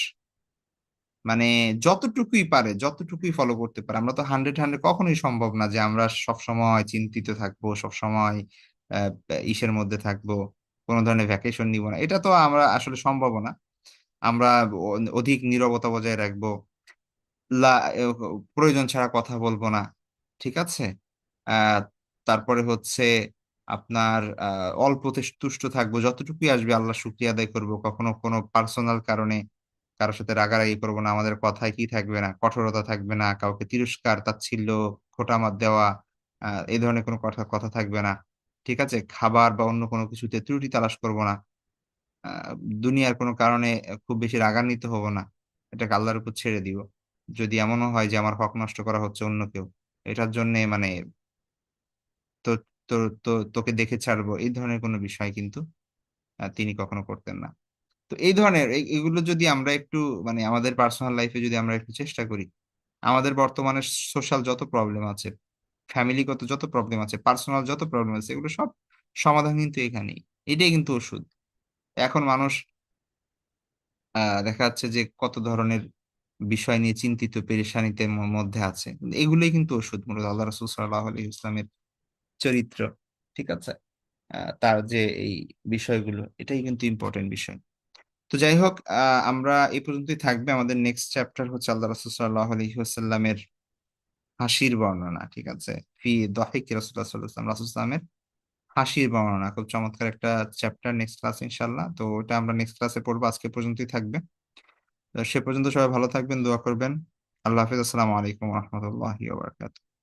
মানে যতটুকুই পারে, যতটুকুই ফলো করতে পারে, আমরা তো হান্ড্রেড হান্ড্রেড কখনোই সম্ভব না যে আমরা সব সময় চিন্তিত থাকবো, সব সময় ইসের মধ্যে থাকবো, কোনো ধরনের ভ্যাকেশন নিব না, এটা তো আমরা আসলে সম্ভব না। আমরা অধিক নীরবতা বজায় রাখবো, লা প্রয়োজন ছাড়া কথা বলবো না, ঠিক আছে। আহ তারপরে হচ্ছে আপনার অল্প তুষ্ট থাকবো, যতটুকুই আসবে আল্লাহ শুকরিয়া আদায় করবো, কখনো কোনো পার্সোনাল কারণে কারোর সাথে রাগারাগি করবো না, আমাদের কথায় কি থাকবে না, কঠোরতা থাকবে না, কাউকে তিরস্কার তাচ্ছিল্য খোঁটামাত দেওয়া, এই ধরনের কোনো কথা কথা থাকবে না, ঠিক আছে। খাবার বা অন্য কোনো কিছুতে ত্রুটি তালাশ করবো না। আহ দুনিয়ার কোনো কারণে খুব বেশি রাগান্বিত হব না, এটাকে আল্লাহর উপর ছেড়ে দিব। যদি এমনও হয় যে আমার হক নষ্ট করা হচ্ছে অন্য কেউ, এটার জন্য মানে তো তো তো তোকে দেখে ছাড়বো, এই ধরনের কোনো বিষয় কিন্তু তিনি কখনো করতেন না। তো এই ধরনের এগুলো যদি আমরা একটু মানে আমাদের পার্সোনাল লাইফে যদি আমরা একটু চেষ্টা করি, আমাদের বর্তমানে সোশ্যাল যত প্রবলেম আছে, ফ্যামিলিগত যত প্রবলেম আছে, পার্সোনাল যত প্রবলেম আছে, এগুলো সব সমাধান কিন্তু এখানেই। এটাই কিন্তু ওষুধ। এখন মানুষ দেখা যাচ্ছে যে কত ধরনের বিষয় নিয়ে চিন্তিত পেরেশানিতে মধ্যে আছে। কিন্তু এগুলোই কিন্তু ওষুধ, মূলত আল্লাহ রাসূল সাল্লাল্লাহু আলাইহি ওয়াসাল্লামের চরিত্র। ঠিক আছে? তার যে এই বিষয়গুলো, এটাই কিন্তু ইম্পোর্টেন্ট বিষয়। তো যাই হোক, আমরা এই পর্যন্তই থাকবে। আমাদের নেক্সট চ্যাপ্টার হচ্ছে আল্লাহ রাসূল সাল্লাল্লাহু আলাইহি ওয়াসাল্লামের হাসির বর্ণনা। ঠিক আছে? ফি দাহিক রাসূলুল্লাহ সাল্লাল্লাহু আলাইহি ওয়াসাল্লাম, রাসূল সাল্লামের হাসির বর্ণনা। খুব চমৎকার একটা চ্যাপ্টার, নেক্সট ক্লাস ইনশাআল্লাহ। তো ওটা আমরা নেক্সট ক্লাসে পড়বো। আজকে পর্যন্তই থাকবে। তো সে পর্যন্ত সবাই ভালো থাকবেন, দোয়া করবেন। আল্লাহ হাফেজ। আসসালামু আলাইকুম ওয়া রাহমাতুল্লাহি ওয়া বারাকাতুহু।